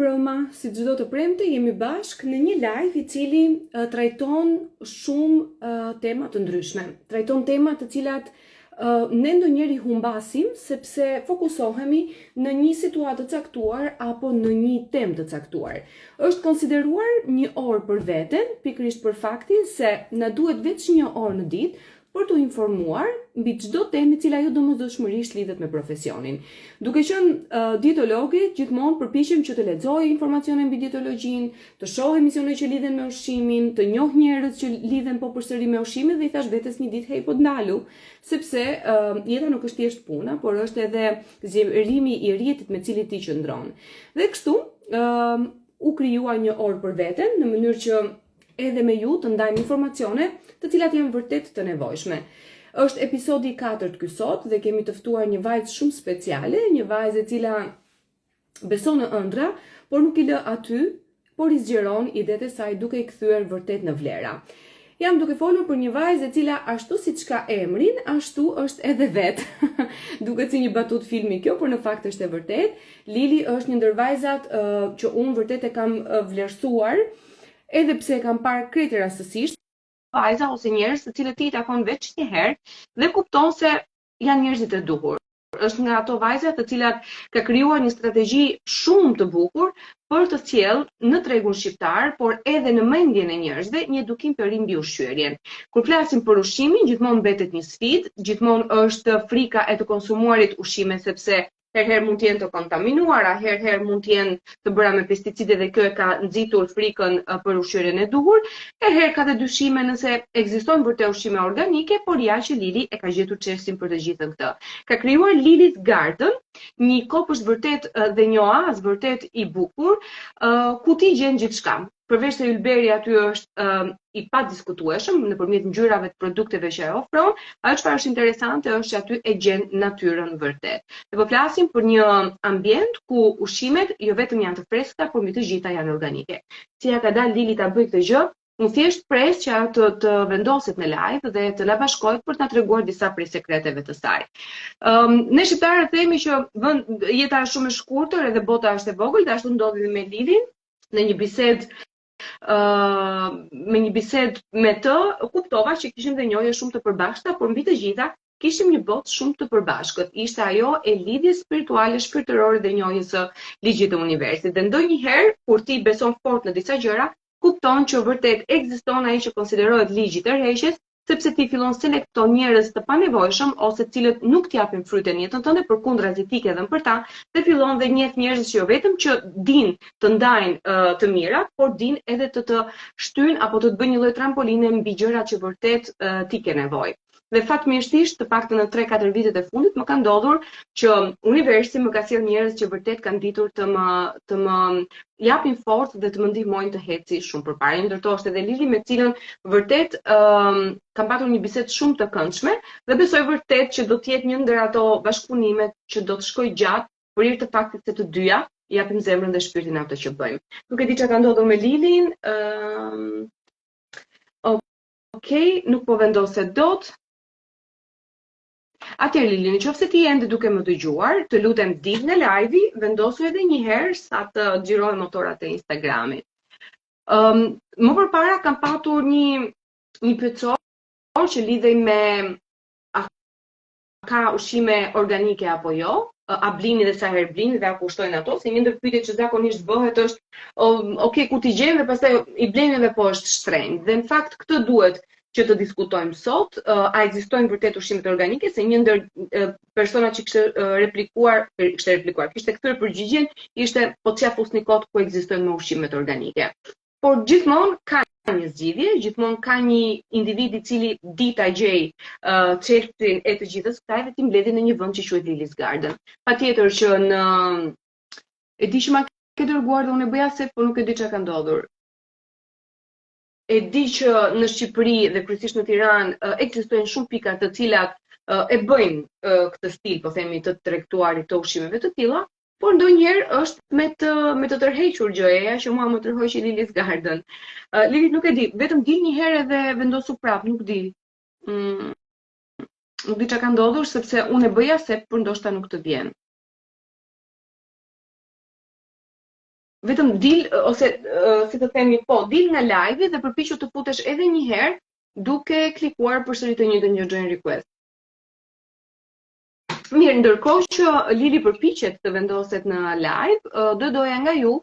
mbrëma, si çdo të premte jemi bashk në një live i cili trajton shumë tema të ndryshme. Trajton tema të cilat ne ndonjëri humbasim sepse fokusohemi në një situatë të caktuar apo në një temë të caktuar. Është konsideruar një orë për veten, pikërisht për faktin se na duhet veç një orë në ditë për të informuar mbi çdo temë e cila jo domosdoshmërisht lidhet me profesionin. Duke qenë dietologe, gjithmonë përpiqem që të lexoj informacione mbi dietologjinë, të shoh emisione që lidhen me ushqimin, të njoh njerëz që lidhen po përsëri me ushqimin dhe i thash vetes një ditë hey po ndalu, sepse jeta nuk është thjesht puna, por është edhe zgjerimi i rrjetit me cili ti qëndron. Dhe kështu u krijua një orë për veten në mënyrë që edhe me ju të ndajmë informacione të cilat janë vërtet të nevojshme. Është episodi 4 ky sot dhe kemi të ftuar një vajzë shumë speciale, një vajzë e cila beson në ëndra, por nuk i lë aty, por i zgjeron idetë e saj duke i kthyer vërtet në vlera. Jam duke folur për një vajzë e cila ashtu siç ka emrin, ashtu është edhe vet. Duket si një batut filmi kjo, por në fakt është e vërtet. Lili është një ndër vajzat që unë vërtet e kam vlerësuar, edhe pse e kam parë krejt rastësisht, vajza ose njerëz të cilët ti i takon veç një herë dhe kupton se janë njerëzit e duhur. Është nga ato vajza të cilat ka krijuar një strategji shumë të bukur për të sjellë në tregun shqiptar, por edhe në mendjen e njerëzve, një edukim të ri mbi ushqyerjen. Kur flasim për ushqimin, gjithmonë mbetet një sfidë, gjithmonë është frika e të konsumuarit ushqime sepse herëherë mund të jenë të kontaminuara, herëherë mund të jenë të bëra me pesticide dhe kjo e ka nxitur frikën për ushqyerjen e duhur. Herëherë ka të dyshime nëse ekzistojnë vërtet ushqime organike, por ja që Lili e ka gjetur çelësin për të gjithën këtë. Ka krijuar Lili's Garden, një kopësht vërtet dhe një oaz vërtet i bukur, ku ti gjen gjithçka. Përveç se ylberi aty është i padiskutueshëm nëpërmjet ngjyrave të produkteve që e ofron, ajo çfarë është interesante është që aty e gjen natyrën vërtet. Ne po flasim për një ambient ku ushqimet jo vetëm janë të freskëta, por mbi të gjitha janë organike. Si ja ka dalë Lili ta bëj këtë gjë, unë thjesht pres që ajo të vendoset në live dhe të la bashkohet për të na treguar disa prej sekreteve të saj. Ne shqiptarët themi që jeta është shumë e shkurtër edhe bota është e vogël, dhe ashtu ndodhi me Lilin në një bisedë me një bisedë me të, kuptova që kishim dhe njohje shumë të përbashkëta, por mbi të gjitha kishim një botë shumë të përbashkët. Ishte ajo e lidhjes spirituale, shpirtërore dhe njohjes së ligjit të universit. Dhe ndonjëherë kur ti beson fort në disa gjëra, kupton që vërtet ekziston ai që konsiderohet ligji i tërheqjes, sepse ti fillon selekton njerëz të panevojshëm ose të cilët nuk t'japin fryte në jetën tënde, përkundrazi ti ke dhënë për ta, dhe fillon dhe njeh njerëz që jo vetëm që din të ndajnë të mirat, por din edhe të shtyjnë apo të bëjnë një lloj trampoline mbi gjërat që vërtet ti ke nevojë. Dhe fatmirësisht, të paktën në 3-4 vitet e fundit më ka ndodhur që universi më ka sjellë njerëz që vërtet kanë ditur të më japin forcë dhe të më ndihmojnë të heci shumë përpara. Ndërto është edhe Lili me cilën vërtet kam patur një bisedë shumë të këndshme dhe besoj vërtet që do të jetë një ndër ato bashkëpunimet që do të shkojë gjatë për hir të faktit se të dyja japim zemrën dhe shpirtin ato që bëjmë. Nuk e di çka ka ndodhur me Lilin. Okej, nuk po vendoset dot. Atëherë Lili, nëse ti ende duke më dëgjuar, të lutem dil në live-i, vendosu edhe një herë sa të xhiroj motorat e Instagramit. Më përpara kam patur një pyetësor që lidhej me a ka ushqime organike apo jo, a blini dhe sa herë blini dhe a kushtojnë ato, se një ndër pyetjet që zakonisht bëhet është okay, ku t'i gjejmë dhe pastaj i blemi dhe po është shtrenjtë. Dhe në fakt këtë duhet që të diskutojmë sot, a ekzistojnë vërtet ushqimet organike, se një ndër personat që kishte kthyer përgjigjen ishte po t'ja fusni kot ku ekzistojnë me ushqimet organike. Por gjithmonë ka një zgjidhje, gjithmonë ka një individ i cili di ta gjej çelësin e të gjithës kësaj dhe ti mbledhi në një vend që quhet Lili's Garden. Patjetër që e di që ma ke dërguar dhe unë e bëja se, por nuk e di çka ka ndodhur. E di që në Shqipëri dhe kryesisht në Tiranë ekzistojnë shumë pika të cilat e bëjnë këtë stil, po themi, të tregtuarit të ushqimeve të tilla, por ndonjëherë është me të tërhequr gjëja që mua më tërhoqi Lili's Garden. Lili, nuk e di, vetëm dil një herë dhe vendosu prap, nuk di. Nuk di çka ka ndodhur sepse unë e bëja se por ndoshta nuk të vjen. vetëm dil ose si të themi dil nga live dhe përpiqu të futesh edhe një herë duke klikuar përsëri të njëjtën gjë join request. Mirë, ndërkohë që Lili përpiqet të vendoset në live, do doja nga ju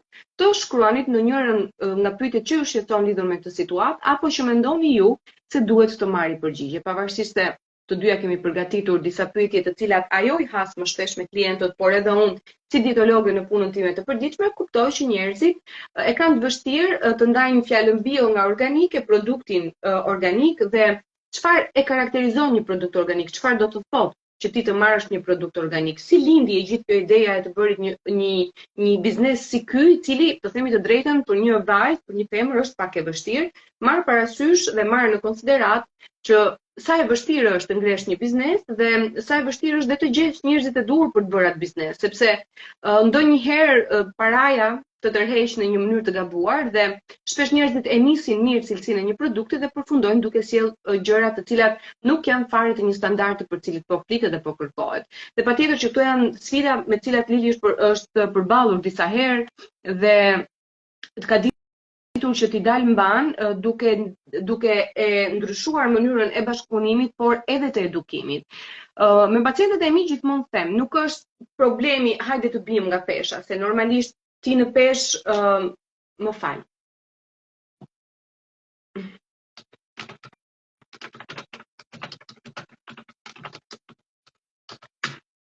të shkruanit në njërin nga pyetjet që ju shqetëson lidhur me këtë situatë, apo që mendoni ju se duhet të marrë përgjigje, pavarësisht se të dyja kemi përgatitur disa pyetje të cilat ajo i has më shpesh me klientët, por edhe unë si dietologe në punën time të përditshme kuptoj që njerëzit e kanë të vështirë të ndajnë fjalën bio nga organike, produktin organik dhe çfarë e karakterizon një produkt organik, çfarë do të thotë që ti të marrësh një produkt organik. Si lindi e gjithë kjo ideja e të bërit një biznes si ky, i cili, të themi të drejtën, për një vajzë, për një femër është pak e vështirë, marr parasysh dhe marr në konsiderat që sa e vështirë është të ngresh një biznes dhe sa e vështirë është dhe të gjesh njerëzit e duhur për të bërë atë biznes, sepse ndonjëherë paraja të tërheq në një mënyrë të gabuar dhe shpesh njerëzit e nisin mirë cilësinë e një produkti dhe përfundojnë duke sjellë gjëra të cilat nuk janë fare të një standardi për cilët po flitet dhe po kërkohet. Dhe patjetër që këto janë sfida me të cilat Lili është përballur disa herë dhe ka ditur që t'i dalë mban duke e ndryshuar mënyrën e bashkëpunimit, por edhe të edukimit. Me pacientët e mi gjithmonë them, nuk është problemi hajde të bijmë nga pesha, se normalisht ti në pesh më fal.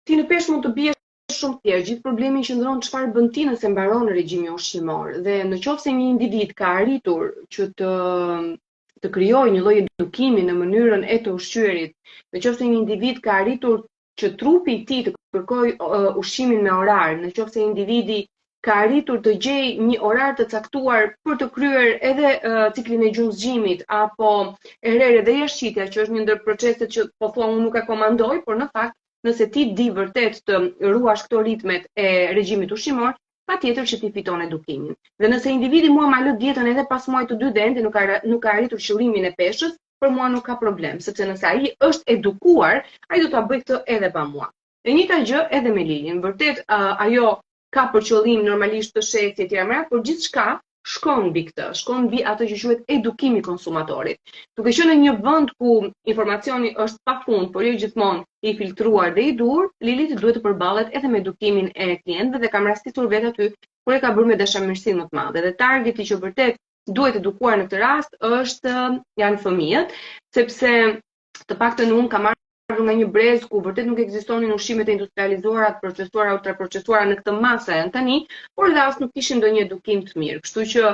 Ti në pesh mund të biesh shumë thjesht. Gjithë problemi qëndron çfarë bën ti nëse mbaron regjimi ushqimor. Dhe nëse një individ ka arritur që të krijojë një lloj edukimi në mënyrën e të ushqyerit, nëse një individ ka arritur që trupi i tij të kërkojë ushqimin me orar, nëse individi ka arritur të gjejë një orar të caktuar për të kryer edhe ciklin e gjumzgjimit apo errere dhe jashtëqitja, që është një ndër proceset që po thua unë nuk e komandoj, por në fakt nëse ti di vërtet të ruash këto ritmet e regjimit ushqimor, patjetër që ti fiton edukimin. Dhe nëse individi mua ma lë dietën edhe pas muajit të dy dhe ende nuk ka arritur qëllimin e peshës, për mua nuk ka problem, sepse nëse ai është edukuar, ai do ta bëjë këtë edhe pa mua. E njëjta gjë edhe me Lilin. Vërtet ajo ka për qëllim normalisht të shehë etj. Por gjithçka shkon mbi këtë, shkon mbi atë që quhet edukimi i konsumatorit. Duke qenë në një vend ku informacioni është pafund, por jo gjithmonë i filtruar dhe i dur, Lili duhet të përballet edhe me edukimin e klientëve dhe kam rastisur vetë aty kur e ka bërë me dashamirësi më të madhe. Dhe targeti që vërtet duhet edukuar në këtë rast janë fëmijët, sepse të paktën unë kam nga një brez ku vërtet nuk ekzistonin ushqimet e industrializuara, të procesuara, ultraprocesuara në këtë masë janë tani, por dhe as nuk kishin ndonjë edukim të mirë. Kështu që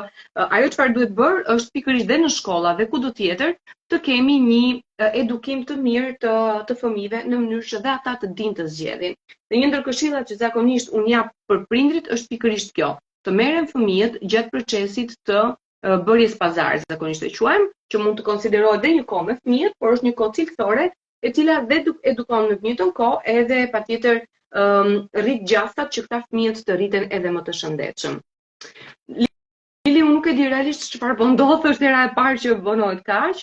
ajo çfarë duhet bërë është pikërisht dhe në shkolla dhe kudo tjetër të kemi një edukim të mirë të fëmijëve në mënyrë që dhe ata të dinë të zgjedhin. Dhe një ndër këshillat që zakonisht unë jap për prindrit është pikërisht kjo, të merren fëmijët gjatë procesit të bërjes pazar, zakonisht e quajmë, që mund të konsiderohet dhe një kohë me fëmijët, por është një kohë cilësore e cila dhe edukon në të njëjtën kohë edhe patjetër rrit gjastat që këta fëmijët të rriten edhe më të shëndetshëm. Lili, unë nuk e di realisht çfarë po ndodh, është hera e parë që bënohet kaq.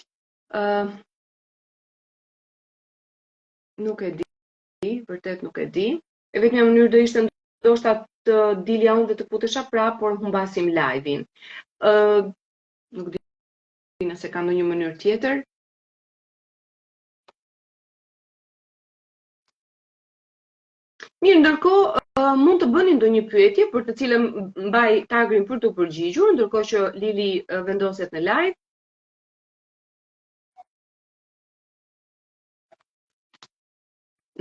Nuk e di, vërtet nuk e di. E vetmja mënyrë do ishte ndoshta të dilja unë dhe të futesha prapë, por humbasim live-in. Nuk di nëse ka ndonjë mënyrë tjetër. Mirë, ndërkohë mund të bëni ndonjë pyetje për të cilën mbaj tagrin për të përgjigjur, ndërkohë që Lili vendoset në live.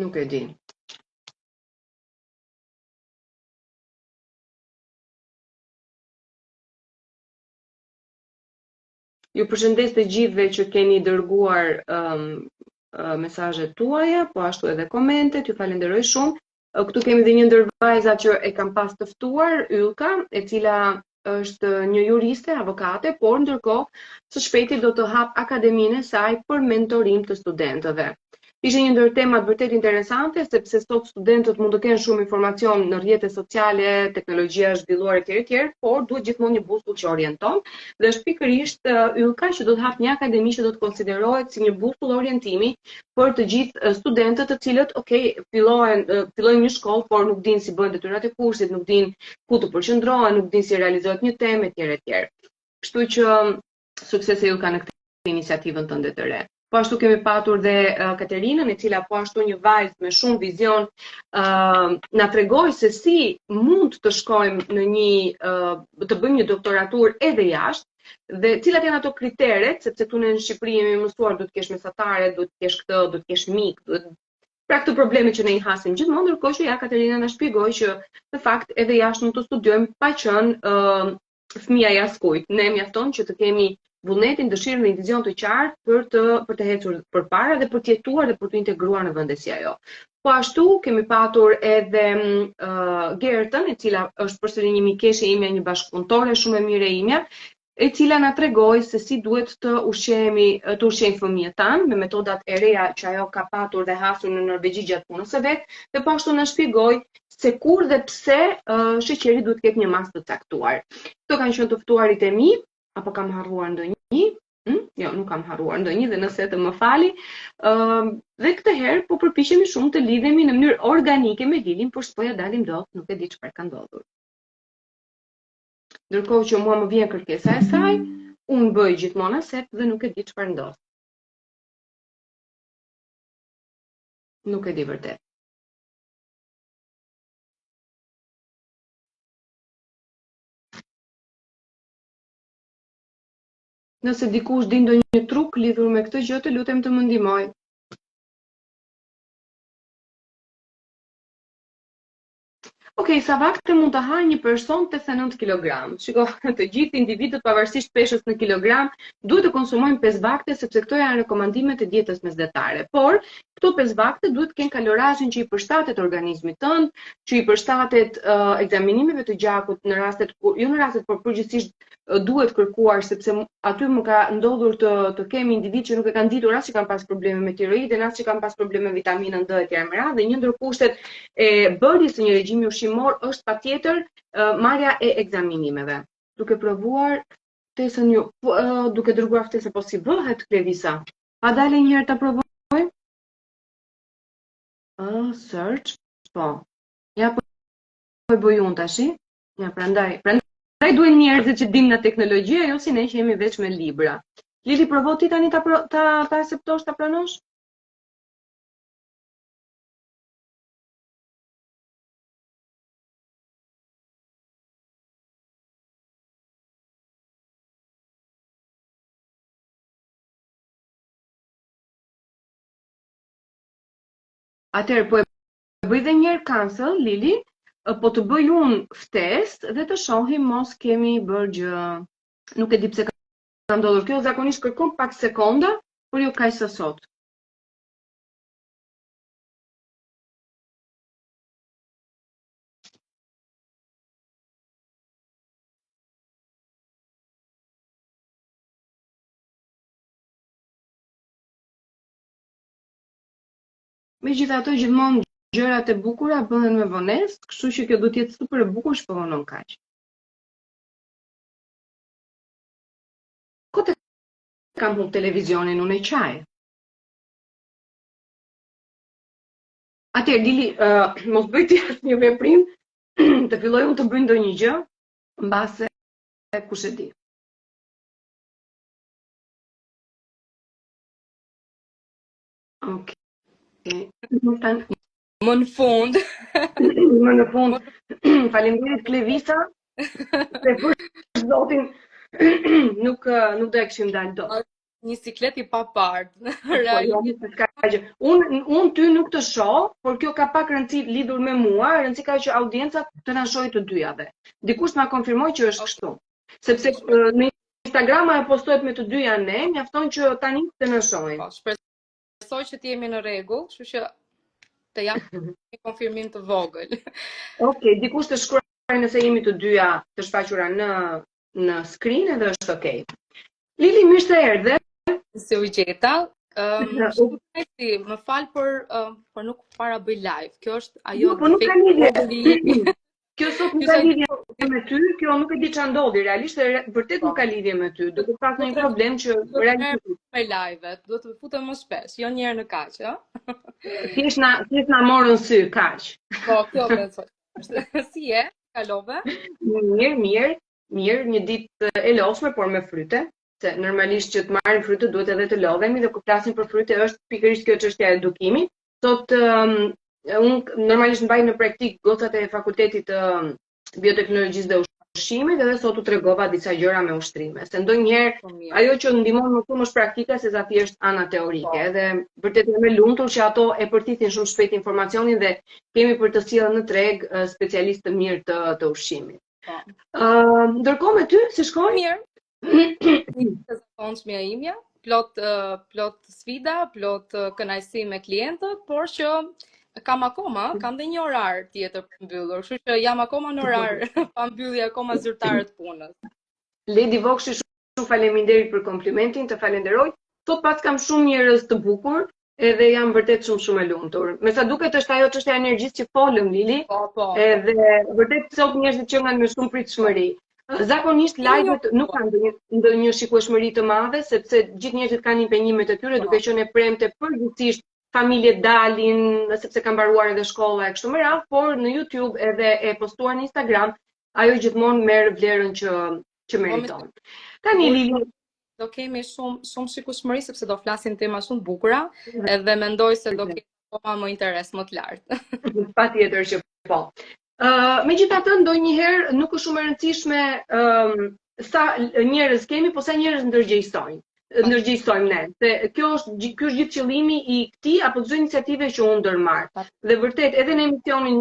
Nuk e di. Ju përshëndes të gjithëve që keni dërguar mesazhet tuaja, po ashtu edhe komentet, ju falenderoj shumë. Këtu kemi dhe një ndër vajzat që e kam pas të ftuar, Ylka, e cila është një juriste, avokate, por ndërkohë së shpejti do të hap akademinë e saj për mentorim të studentëve. Ishte një ndër temat vërtet interesante, sepse sot studentët mund të kenë shumë informacion në rrjetet sociale, teknologjia është zhvilluar etj, por duhet gjithmonë një bustull që orienton, dhe është pikërisht yllka që do të hap një akademi që do të konsiderohet si një bustull orientimi për të gjithë studentët të cilët, fillojnë një shkollë, por nuk dinë si bëjnë detyrat e kursit, nuk dinë ku të përqendrohen, nuk dinë si realizohet një temë etj. Kështu që suksese ju ka në këtë iniciativën tënde të re. Po ashtu kemi patur dhe Katerinën, e cila po ashtu një vajzë me shumë vizion, na tregoi se si mund të shkojmë në të bëjmë një doktoratur edhe jashtë, dhe cilat janë ato kriteret, sepse këtu në Shqipëri jemi mësuar duhet të kesh mesatare, duhet të kesh këtë, duhet të kesh mik, pra këtë probleme që ne i hasim gjithmonë, ndërkohë që Katerina na shpjegoi që në fakt edhe jashtë mund të studiojmë pa qenë fëmia i askujt. Ne mjafton që të kemi vullnetin, dëshirën dhe një vizion të qartë për të ecur përpara dhe për të jetuar dhe për të integruar në vende si ajo. Po ashtu kemi patur edhe Gertën, e cila është përsëri një mikeshe ime, një bashkëpunëtore shumë e mirë e imja, e cila na tregoi se si duhet të ushqejmë fëmijët tanë me metodat e reja që ajo ka patur dhe hasur në Norvegji gjatë punës së vet, dhe po ashtu na shpjegoi se kur dhe pse sheqeri duhet të ketë një masë të caktuar. Këto kanë qenë të ftuarit e mi, apo kam harruar ndonjë? Jo, nuk kam harruar ndonjë, dhe nëse të më fali. Dhe këtë herë po përpiqemi shumë të lidhemi në mënyrë organike me Lilin, por s'po ja dalim dot, nuk e di çfarë ka ndodhur. Ndërkohë që mua më vjen kërkesa e saj, unë bëj gjithmonë accept dhe nuk e di çfarë ndodh. Nuk e di vërtet. Nëse dikush di ndonjë truk lidhur me këtë gjë, të lutem të më ndihmoj. Okej, sa vakte mund të hajë një person 89 kg. Shiko, të gjithë individët pavarësisht peshës në kilogram duhet të konsumojnë 5 vakte, sepse këto janë rekomandimet e dietës mesdhetare. Por këto 5 vakte duhet të kenë kalorazhin që i përshtatet organizmit tënd, që i përshtatet ekzaminimeve të gjakut në rastet por përgjithsisht duhet kërkuar, sepse aty më ka ndodhur të kemi individ që nuk e kanë ditur as që kanë pas probleme me tiroidin, as që kanë pas probleme me vitaminën D etj. Dhe një ndër kushtet e bërjes së një regjimi ushqimor është patjetër marrja e ekzaminimeve. Duke provuar ftesën duke dërguar ftesë, po si bëhet Klevisa? A dalë një herë ta provoj? Search, po. Ja po e bëj unë tash. Ja, prandaj duhen njerëzit që dinë nga teknologjia, jo si ne që jemi veç me libra. Lili, provo ti tani ta akseptosh, ta pranosh? Atëherë po e bëj dhe një herë cancel, Lili, po të bëj unë ftesë dhe të shohim mos kemi bërë gjë. Nuk e di pse ka ndodhur kjo, zakonisht kërkon pak sekonda, por jo kaq sa sot. Megjithatë, gjithmonë gjërat e bukura bëhen me vonesë, kështu që kjo do të jetë super e bukur, s'po vonon kaq. Kote kam humbur televizionin, unë e qaj. Atëherë, Lili, mos bëj ti asnjë veprim, të filloj unë të bëj ndonjë gjë, mbase kush e di. Okej. Më në fund. Faleminderit Klevisa. Se për zotin nuk do e kishim dalë dot. Një siklet i papart. Unë ty nuk të shoh, por kjo ka pak rëndësi lidhur me mua, rëndësi ka që audienca të na shohë të dyjave. Dikush ma konfirmoi që është kështu. Sepse në Instagram e postohet me të dyja ne, mjafton që tani të na shohin. Shpresoj që të jemi në rregull, kështu që të jap një konfirmim të vogël. Okej, dikush të shkruaj nëse jemi të dyja të shfaqura në screen edhe është okej. Lili, mirë se erdhe. Se u gjeta, Më fal për nuk para bëj live. Kjo është ajo po nuk ka lidhje. Kjo sot nuk ka lidhje me ty, kjo nuk e di ç'a ndodhi realisht, vërtet nuk ka lidhje me ty. Do të pas një problem që realisht me live-et, do të futem më shpesh, jo një herë në kaq, ë? Thjesht na morën sy kaq. Po, kjo besoj. Si je? Kalove? Mirë, një ditë e lodhshme, por me fryte. Se normalisht që të marrim fryte duhet edhe të lodhemi dhe kur flasim për fryte është pikërisht kjo çështja e edukimit. Sot unë normalisht mbaj në praktik gocat e fakultetit të bioteknologjisë dhe ushqimit dhe sot u tregova disa gjëra me ushtrime. Se ndonjëherë ajo që ndihmon më shumë është praktika se sa thjesht ana teorike. Dhe vërtet jam e lumtur që ato e përtitin shumë shpejt informacionin dhe kemi për të sjellë në treg specialistë të mirë të ushqimit. Ndërkohë me ty si shkoj? Mirë. Të zakonshmja imja, plot sfida, plot kënaqësi me klientët, por që kam dhe një orar tjetër për mbyllur, kështu që jam akoma në orar pa mbyllje akoma zyrtare të punës. Lady Vokshi, shumë faleminderit për komplimentin, të falenderoj. Sot pas kam shumë njerëz të bukur, edhe jam vërtet shumë e lumtur. Me sa duket është ajo çështja e energjisë që folëm Lili, edhe vërtet sot njerëzit që kanë me shumë pritshmëri. Zakonisht live-et nuk kanë ndonjë shikueshmëri të madhe, sepse gjithë njerëzit kanë impenjimet e tyre, duke qenë e premte përgjithsisht familjet dalin, sepse kanë mbaruar edhe shkolla e kështu me radhë, por në YouTube edhe e postuar në Instagram, ajo gjithmonë merr vlerën që meriton. Tani Lili, do kemi shumë shikueshmëri sepse do flasim tema shumë të bukura, edhe mendoj se do kemi akoma më interes më të lartë. Patjetër që po. Megjithatë, ndonjëherë nuk është shumë e rëndësishme sa njerëz kemi, po sa njerëz ndërgjegjsojmë ne. Se ky është gjithë qëllimi i këtij apo çdo iniciative që unë ndërmarr. Dhe vërtet edhe në emisionin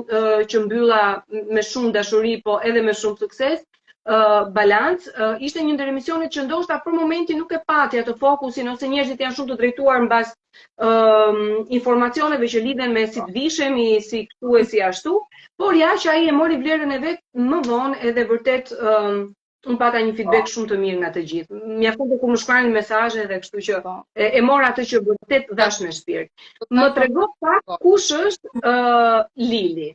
që mbylla me shumë dashuri, po edhe me shumë sukses, Balance, ishte një ndër emisionet që ndoshta për momentin nuk e pati atë fokusin ose njerëzit janë shumë të drejtuar mbas informacioneve që lidhen me si të vishemi, si këtu e si ashtu, por ja që ai e mori vlerën e vet më vonë edhe vërtet unë pata një feedback shumë të mirë nga të gjithë. Mjafton të kur më shkruanin mesazhe dhe kështu që e mora atë që vërtet dash me shpirt. Më trego pak kush është Lili.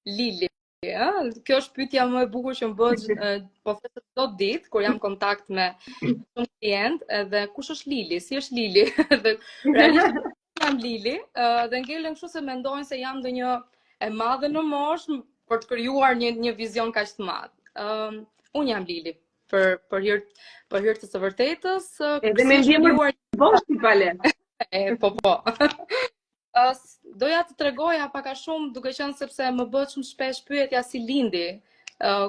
Lili. Kjo është pyetja më e bukur që më bëhet po thjesht çdo ditë kur jam në kontakt me shumë klient, edhe kush është Lili, si është Lili? Dhe realisht jam Lili, dhe ngelen kështu se mendojnë se jam ndonjë e madhe në moshë për të krijuar një vizion kaq të madh. Unë jam Lili për hir të së vërtetës. Edhe me ndjemuar boshti pale. Po. Doja të tregoja pak a shumë duke qenë sepse më bëhet shumë shpesh pyetja si lindi,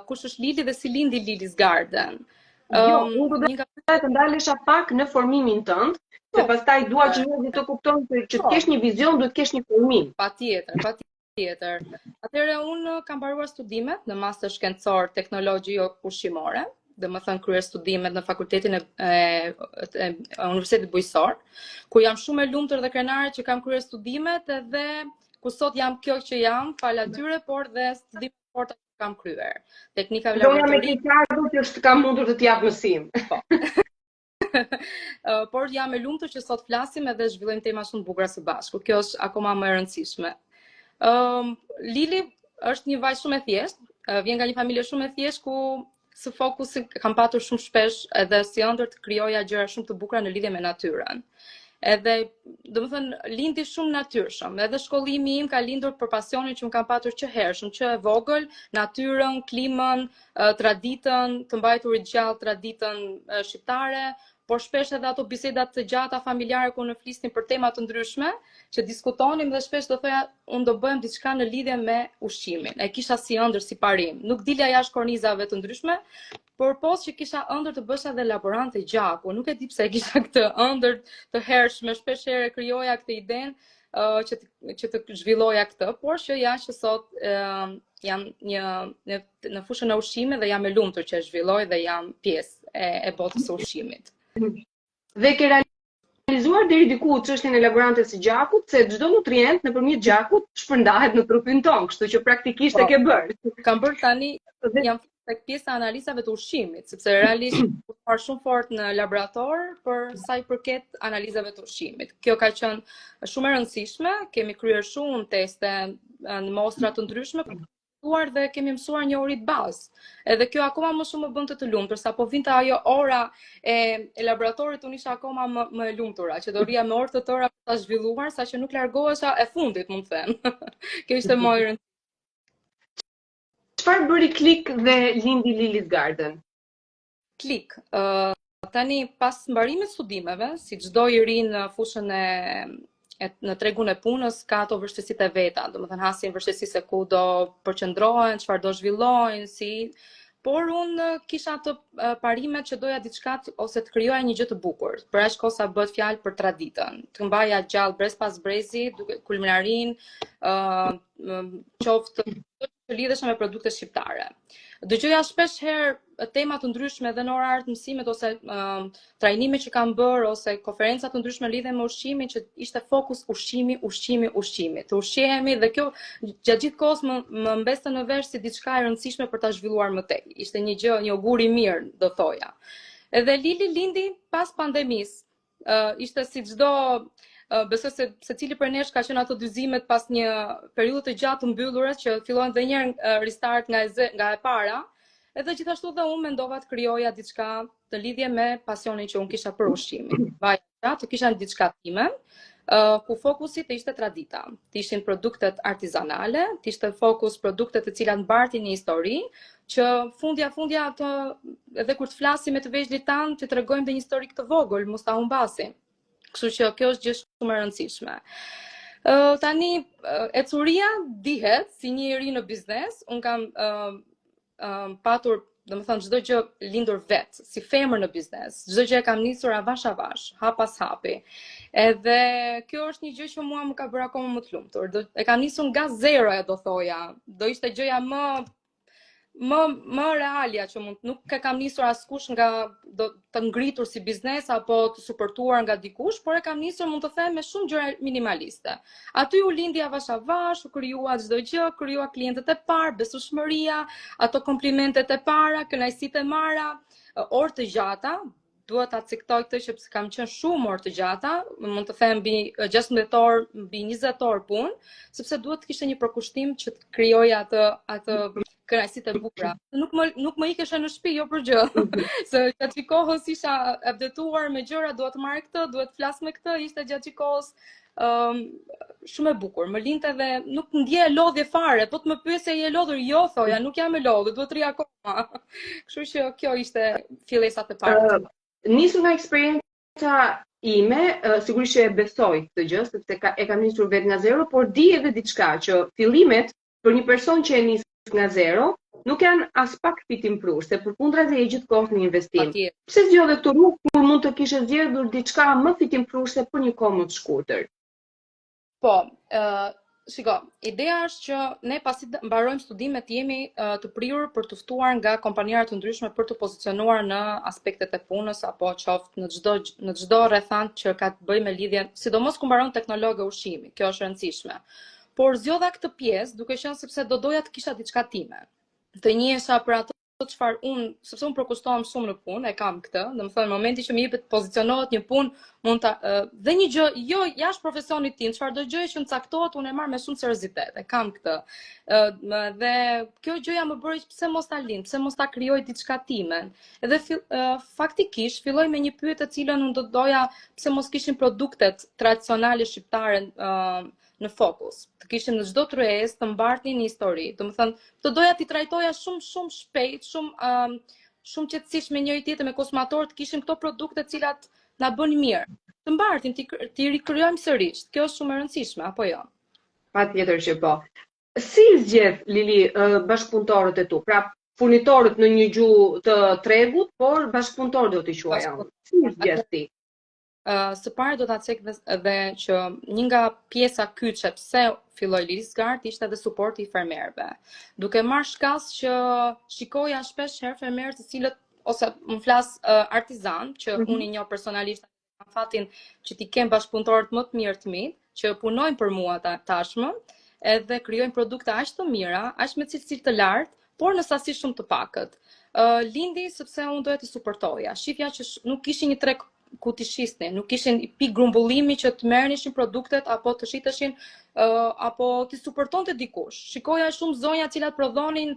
kush është Lili dhe si lindi Lili's Garden. Unë do të ndalesha pak në formimin tënd, se pastaj dua që njerëzit të kuptojnë që të kesh një vizion duhet të kesh një formim. Patjetër. Atëherë unë kam mbaruar studimet në master shkencor teknologji ushqimore, dhe më thënë kryer studimet në fakultetin e Universitetit Bujqësor, ku jam shumë e lumtur dhe krenare që kam kryer studimet edhe ku sot jam kjo që jam, fal atyre, por dhe studimet forta që kam kryer. Teknikave laboratorie. Do jam që kam mundur të t'jap mësim. Po. Por jam e lumtur që sot flasim edhe zhvillojmë tema shumë të bukura së bashku. Kjo është akoma më e rëndësishme. Lili është një vajzë shumë e thjeshtë, vjen nga një familje shumë e thjeshtë ku së fokusin kam patur shumë shpesh edhe si ëndër të krijoja gjëra shumë të bukura në lidhje me natyrën. Edhe, domethënë, lindi shumë natyrshëm. Edhe shkollimi im ka lindur për pasionin që më kam patur që hershëm, që e vogël, natyrën, klimën, traditën, të mbajtur gjallë traditën shqiptare, por shpesh edhe ato bisedat të gjata familjare ku ne flisnim për tema të ndryshme, që diskutonim dhe shpesh do thoja unë do bëhem diçka në lidhje me ushqimin. E kisha si ëndër, si parim. Nuk dilja jashtë kornizave të ndryshme, por pos që kisha ëndër të bësha dhe laborante gjaku. Nuk e di pse kisha këtë ëndër të hershme, shpesh herë krijoja këtë idenë që të zhvilloja këtë, por që ja që sot jam në fushën e ushqimit dhe jam e lumtur që e zhvilloj dhe jam pjesë e botës së ushqimit. Dhe ke realizuar deri diku çështjen e laborantes së gjakut, se çdo nutrient nëpërmjet gjakut shpërndahet në trupin tonë, kështu që praktikisht e ke bërë. Kam bërë tani, jam tek pjesa e analizave të ushqimit, sepse realisht punuar shumë fort në laborator për sa i përket analizave të ushqimit. Kjo ka qenë shumë e rëndësishme, kemi kryer shumë teste në mostra të ndryshme dhe kemi mësuar njohuri të bazë. Edhe kjo akoma më shumë më bën të lumtur, sa po vinte ajo ora e laboratorit, unë isha akoma më e lumtura, që do rria me orë të tëra për ta zhvilluar, saqë nuk largohesha e fundit, mund të them. Kjo ishte më e rëndësishme. Çfarë bëri klik dhe lindi Lily's Garden? Klik. Tani pas mbarimit studimeve, si çdo i ri në fushën në tregun e punës, ka ato vështirësitë e veta, domethënë hasin vështirësi se ku do përqendrohen, çfarë do zhvillojnë, si. Por unë kisha ato parimet që doja diçka ose të krijoja një gjë të bukur. Për aq kohë sa bëhet fjalë për traditën. Të mbaja gjallë brez pas brezi, duke kulminarin, qoftë të lidheshme me produkte shqiptare. Dëgjoja shpesh herë tema të ndryshme dhe në orarët mësimit ose trajnime që kam bërë ose konferenca të ndryshme lidhe me ushqimin, që ishte fokus ushqimi. Të ushqehemi dhe kjo gjatë gjithë kohës më mbeste në vesh si diçka e rëndësishme për ta zhvilluar më tej. Ishte një gjë, një augur i mirë, do thoja. Edhe Lili lindi pas pandemisë. Ishte si çdo besoj se secili prej nesh ka qenë ato dyzimet pas një periudhë të gjatë të mbyllura që fillojnë edhe një herë restart nga e para. Edhe gjithashtu dhe unë mendova të krijoja diçka të lidhje me pasionin që unë kisha për ushqimin. Vaja të kisha diçka time, ku fokusi të ishte tradita. Të ishin produktet artizanale, të ishte fokus produktet të cilat mbartin një histori, që fundja edhe kur të flasim me të vegjëlit tanë, të tregojmë dhe një histori të vogël, mos ta humbasim. Kështu që kjo është gjë shumë e rëndësishme. Tani ecuria dihet si një iri në biznes. Unë kam patur, domethënë çdo gjë lindur vet, si femër në biznes. Çdo gjë e kam nisur avash, hap pas hapi. Edhe kjo është një gjë që mua më ka bërë akoma më të lumtur. E kam nisur nga zeroja, do thoja. Do ishte gjëja më realja që nuk e kam nisur askush nga të ngritur si biznes apo të suportuar nga dikush, por e kam nisur, mund të them, me shumë gjëra minimaliste. Aty u lindi avash, u krijua çdo gjë, krijua klientët e parë, besueshmëria, ato komplimentet e para, kënaqësitë e mara, orë të gjata. Duhet ta ciktoj këtë që kam qenë shumë orë të gjata, mund të them mbi 16 orë, mbi 20 orë punë, sepse duhet të kishte një përkushtim që të krijoja atë kënaqësitë e bukura. Nuk më ikesha në shtëpi, jo për gjë. Se gjatë kohës isha updetuar me gjëra, duhet të marr këtë, duhet të flas me këtë, ishte gjatë kohës shumë e bukur. Më linte dhe nuk ndje lodhje fare, po të më pyesë je lodhur, jo thoja, nuk jam e lodhur, duhet të ri akoma. Kështu që kjo ishte fillesat e para. Nisur nga eksperienca ime, sigurisht që e besoj këtë gjë, sepse e kam nisur vetë nga zero, por di edhe diçka që fillimet për një person që e nis nga zero nuk janë as pak fitimprur, se përkundrazi e gjithkohës një investim. Pse zgjodhe këtë rrugë kur mund të kishe zgjedhur diçka më fitimprurse për një kohë më të shkurtër? Po, shiko, ideja është që ne pasi mbarojmë studimet jemi të prirur për të ftuar nga kompaniera të ndryshme për të pozicionuar në aspektet e punës apo qoftë në çdo rrethant që ka të bëjë me lidhjen, sidomos kur mbaron teknologë ushqimi. Kjo është e rëndësishme. Por zgjodha këtë pjesë duke qenë sepse doja të kisha diçka time. Të njihesha për ato çfarë sepse unë përkushtohem shumë në punë, e kam këtë, domethënë në momentin që më jepet pozicionohet një punë, mund ta dhe një gjë jo jashtë profesionit tim, çfarëdo gjë që më caktohet, unë e marr me shumë seriozitet, e kam këtë. Dhe kjo gjëja më bëri pse mos ta lind, pse mos ta krijoj diçka time. Edhe faktikisht filloi me një pyetje të cilën unë doja pse mos kishin produktet tradicionale shqiptare në fokus. Të kishin në çdo tryezë të mbartnin një histori. Domethënë, të doja t'i trajtoja shumë shpejt, shumë qetësisht me njëri tjetër, me konsumatorët, kishin këto produkte të cilat na bën mirë. Të mbartin, t'i rikrijojmë sërish. Kjo është shumë e rëndësishme, apo jo? Patjetër që po. Si zgjedh Lili bashkëpunëtorët e tu? Pra, furnitorët në një gjuhë të tregut, por bashkëpunëtorët do t'i quaja. Si zgjedh ti? Së pari do ta cek edhe që një nga pjesa kyçe pse filloi Lily's Garden ishte edhe suporti i fermerëve. Duke marrë shkas që shikoja shpesh herë fermerë të cilët ose më flas artizan që unë i njoh personalisht, kam fatin që t'i kem bashkëpunëtorët më të mirë të mi, që punojnë për mua tashmë, edhe krijojnë produkte aq të mira, aq me cilësi të lartë, por në sasi shumë të pakët. Lindi sepse unë doja të suportoja. Shifja që nuk kishin një treg ku t'i shisnin, nuk kishin pikë grumbullimi që të merrnishin produktet apo të shiteshin apo t'i suportonte dikush. Shikoja shumë zonja të cilat prodhonin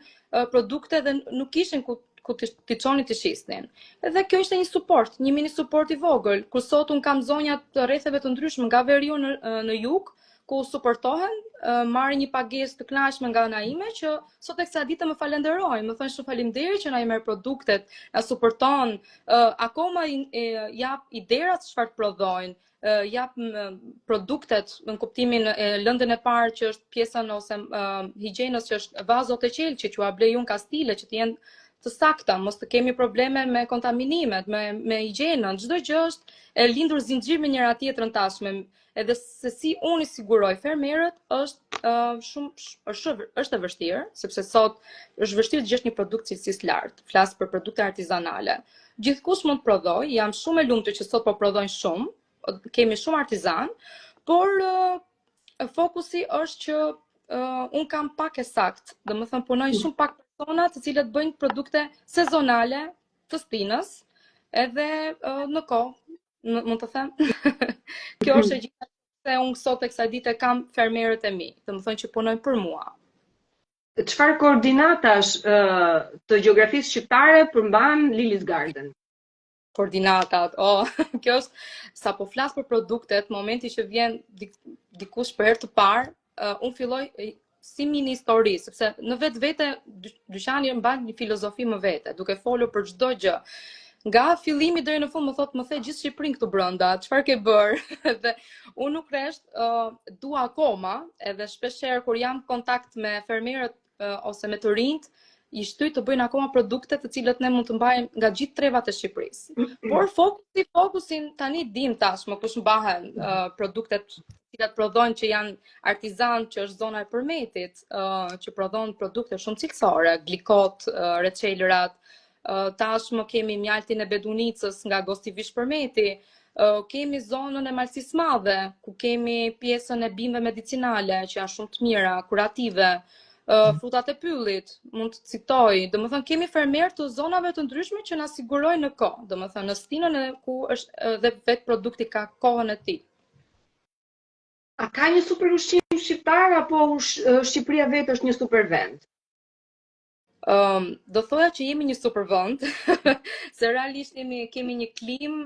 produkte dhe nuk kishin ku t'i çonin t'i shisnin. Edhe kjo ishte një suport, një mini suport i vogël. Kur sot un kam zonja të rretheve të ndryshme nga veriu në jug, ku suportohen, marrin një pagesë të kënaqshme nga ana ime që sot e kësaj dite më falenderojnë, më thonë shumë faleminderit që na i merr produktet, na suporton, akoma jap iderat çfarë prodhojnë, jap produktet në kuptimin e lëndën e parë që është pjesën ose higjienës që është vazot e qelçit, që ua blej un kastile që të jenë të sakta, mos të kemi probleme me kontaminimet, me higjienën, çdo gjë është e lindur zinxhir me njëra tjetrën tashme. Edhe se si unë i siguroj fermerët është e vështirë, sepse sot është vështirë të gjesh një produkt cilësisë lartë, flas për produkte artizanale. Gjithkush mund të prodhoj, jam shumë e lumtur që sot po prodhojnë shumë, kemi shumë artizan, por fokusi është që unë kam pak e sakt, domethënë punojnë shumë pak persona të cilët bëjnë produkte sezonale të spinës, edhe në kohë, mund të them. Kjo është e gjitha se unë sot e kësaj dite kam fermerët e mi, domethënë që punojnë për mua. Çfarë koordinatash të gjeografisë shqiptare përmban Lily's Garden? Koordinatat, kjo është, sa po flas për produktet, momenti që vjen dikush për herë të parë, unë filloj si mini histori, sepse në vetvete dyqani mban një filozofi më vete, duke folur për çdo gjë. Nga fillimi deri në fund më thotë, më the gjithë Shqipërinë këtu brenda, çfarë ke bërë? Dhe unë nuk rresht, dua akoma, edhe shpeshherë kur jam në kontakt me fermerët ose me të rinjt, i shtyj të bëjnë akoma produkte të cilët ne mund të mbajmë nga gjithë trevat e Shqipërisë. Por fokusin tani dim tashmë kush mbahen produktet cilat prodhojnë që janë artizan, që është zona e Përmetit, që prodhon produkte shumë cilësore, glikot, reçelërat. Tashmë kemi mjaltin e Bedunicës nga Gosti Vish Përmeti, kemi zonën e Malësisë Madhe, ku kemi pjesën e bimëve medicinale, që janë shumë të mira, kurative, frutat e pyllit, mund të citoj, domethënë kemi fermerë të zonave të ndryshme që na sigurojnë në kohë, domethënë në stinën e ku është dhe vetë produkti ka kohën e tij. A ka një super ushqim shqiptar apo Shqipëria vetë është një super vend? Do thoja që jemi një super vend, se realisht kemi një klimë,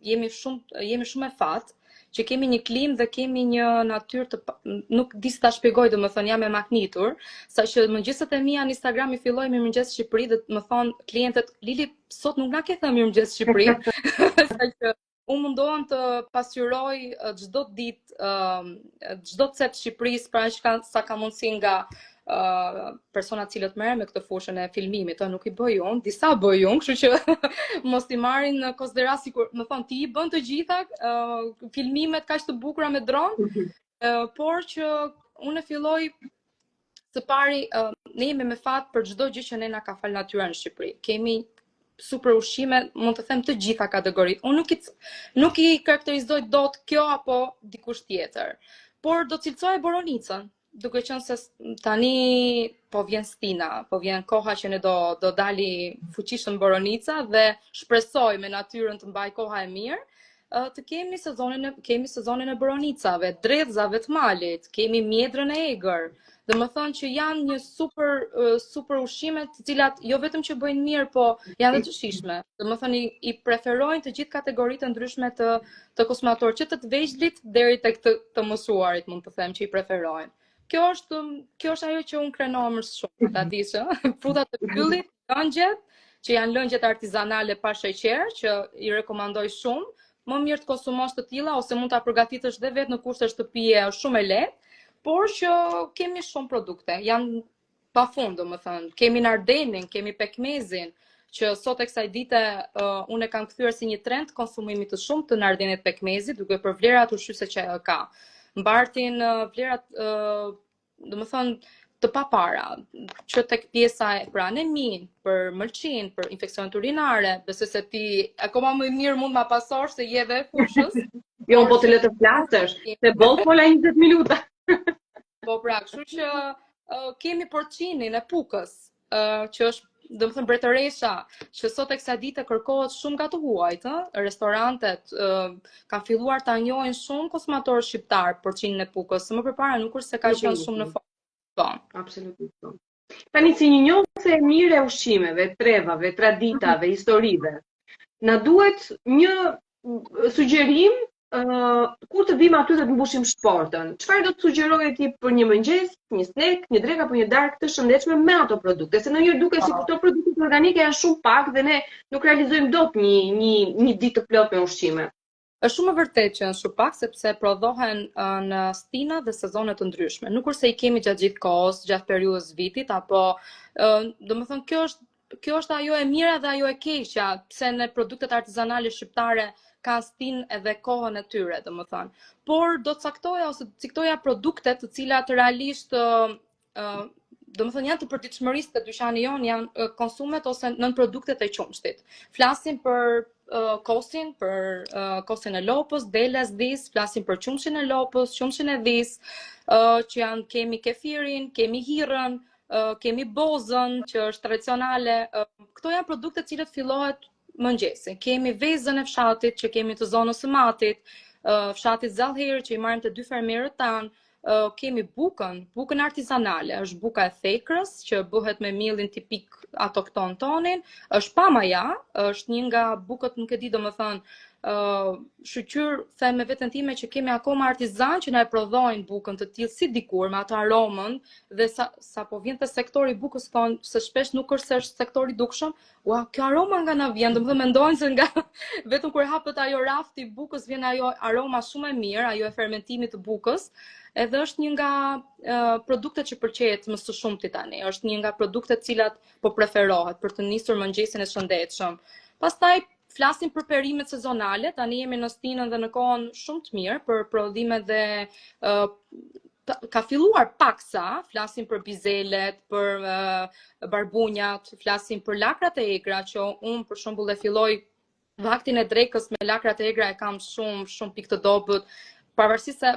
jemi shumë e fat, që kemi një klimë dhe kemi një natyrë të nuk di si ta shpjegoj, domethënë jam e maknitur, saqë mëngjeset e mia në Instagram i filloj me Mirëmëngjes Shqipëri dhe më thon klientët, Lili, sot nuk na ke thënë Mirëmëngjes Shqipëri, saqë unë mundohem të pasqyroj çdo ditë çdo cep Shqipërisë, pra sa ka mundësi nga persona të cilët merren me këtë fushën e filmimit, nuk i bëj unë, disa bëj unë, kështu që mos i marrin në konsiderat sikur, më thon ti i bën të gjitha filmimet kaq të bukura me dron, por që unë filloj së pari, ne jemi me fat për çdo gjë që ne na ka fal natyra në Shqipëri. Kemi super ushqime, mund të them të gjitha kategoritë. Unë nuk i karakterizoj dot kjo apo dikush tjetër, por do cilësoj boronicën. Duke qenë se tani po vjen stina, po vjen koha që ne do dali fuqishëm boronica dhe shpresoj me natyrën të mbaj koha e mirë, të kemi sezonin e boronicave, dredhzave të malit, kemi mjedrën e egër. Domethënë që janë një super ushqime të cilat jo vetëm që bëjnë mirë, po janë dhe të shijshme. Domethënë i preferojnë të gjithë kategoritë ndryshme të konsumatorëve, që të vegjëlit deri tek të mësuarit, mund të them që i preferojnë. Kjo është ajo që unë krenohem më shumë, ta dish, frutat e pyllit, lëngjet, që janë lëngjet artizanale pa sheqer, që i rekomandoj shumë, më mirë të konsumosh të tilla ose mund ta përgatitësh dhe vetë në kushte shtëpie, është shumë e lehtë, por që kemi shumë produkte, janë pafund, domethënë, kemi nardenin, kemi pekmezin, që sot e kësaj dite unë e kam kthyer si një trend konsumimit të shumë të nardenit pekmezit, duke për vlerat ushqyese që ka. Mbartin vlerat, domethënë, të papara, që tek pjesa për anemin, për mëlçin, për infeksionet urinare, besoj se ti akoma më mirë mund ma pasosh se je dhe fushës. Jo, po të le të flasësh, se boll pola 20 minuta. Po pra, kështu që kemi porcinin e pukës, që është do të thënë bretëresha, që sot e kësaj dite kërkohet shumë nga të huajt, restorantet kanë filluar ta njohin shumë konsumatorë shqiptar porcinë e bukës, më përpara nuk është se ka qenë shumë në fond. Po. Absolutisht. Tani si një njohëse e mirë e ushqimeve, trevave, traditave, historive, na duhet një sugjerim kur të vim aty dhe të mbushim shportën. Çfarë do të sugjeroje ti për një mëngjes, një snack, një drekë apo një darkë të shëndetshme me ato produkte? Se ndonjëherë duket si këto produkte organike janë shumë pak dhe ne nuk realizojmë dot një ditë të plotë me ushqime. Është shumë e vërtetë që janë shumë pak sepse prodhohen në stina dhe sezone të ndryshme. Nuk është se i kemi gjatë gjithë kohës, gjatë periudhës vitit, apo domethënë kjo është ajo e mira dhe ajo e keqja, pse në produktet artizanale shqiptare kanë stinë edhe kohën e tyre, domethënë. Por do të caktoja ose të ciktoja produkte të cilat realisht domethënë janë të përditshmërisë të dyqani jon, janë konsumet ose nën produktet e qumshtit. Flasim për kosin, për kosin e lopës, deles, dhis, flasim për qumshin e lopës, qumshin e dhis, që kemi kefirin, kemi hirën, kemi bozën, që është tradicionale. Këto janë produkte të cilët fillohet mëngjesi. Kemi vezën e fshatit, që kemi të zonës së matit, fshatit Zallherë, që i marrim të dy fermerët tanë, kemi bukën artizanale, është buka e thekrës, që bëhet me millin tipik autokton tonin, është pamaja, është një nga bukët, nuk e di domethënë, shqyr them me veten time që kemi akoma artizan që na e prodhojnë bukën të tillë si dikur me atë aromën dhe sa po vjen te sektori i bukës thonë se shpesh nuk është se është sektori i dukshëm, ua kjo aroma nga na vjen, domethënë mendojnë se nga vetëm kur hapet ajo rafti i bukës vjen ajo aroma shumë e mirë, ajo e fermentimit të bukës. Edhe është një nga produktet që pëlqejet më së shumti tani, është një nga produktet cilat po preferohet për të nisur mëngjesin e shëndetshëm. Pastaj flasim për perimet sezonale, tani jemi në stinën dhe në kohën shumë të mirë për prodhimet dhe ka filluar paksa, flasim për bizelet, për barbunjat, flasim për lakrat e egra që unë për shembull e filloj vaktin e drekës me lakrat e egra e kam shumë pikë të dobët, pavarësisht se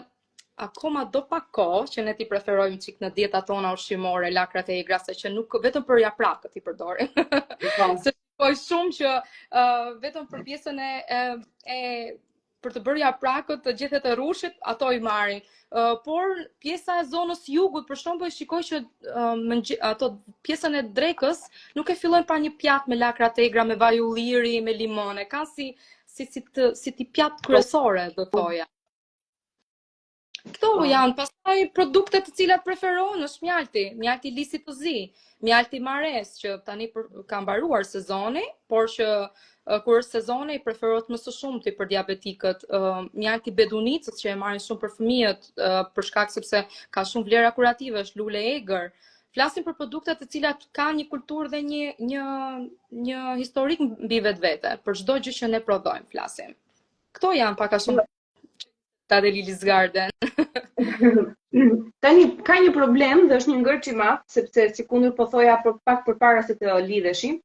akoma do pak kohë që ne ti preferojmë çik në dietat tona ushqimore lakrat e egra, se që nuk vetëm për japrakët i përdorim. Se shikoj shumë që vetëm për pjesën për të bërë japrakët të gjethet e rrushit, ato i marrin. Por pjesa e zonës jugut, për shembull, shikoj që ato pjesën e drekës nuk e fillojnë pa një pjatë me lakrat e egra, me vaj ulliri, me limone, ka si ti pjatë kryesore, do thoja. Këto janë pastaj produktet të cilat preferohen është mjalti lisi të zi, mjalti mares që tani ka mbaruar sezoni, por që kur është sezoni preferohet më së shumti për diabetikët, mjalti bedunicës që e marrin shumë për fëmijët për shkak sepse ka shumë vlera kurative, është lule egër. Flasim për produktet të cilat kanë një kulturë dhe një historik mbi vetvete, për çdo gjë që ne prodhojmë flasim. Këto janë pak a shumë ta dhe Lilis Garden. Tani ka një problem dhe është një ngërç i madh, sepse sikundur po thoja pak përpara se të lidheshim.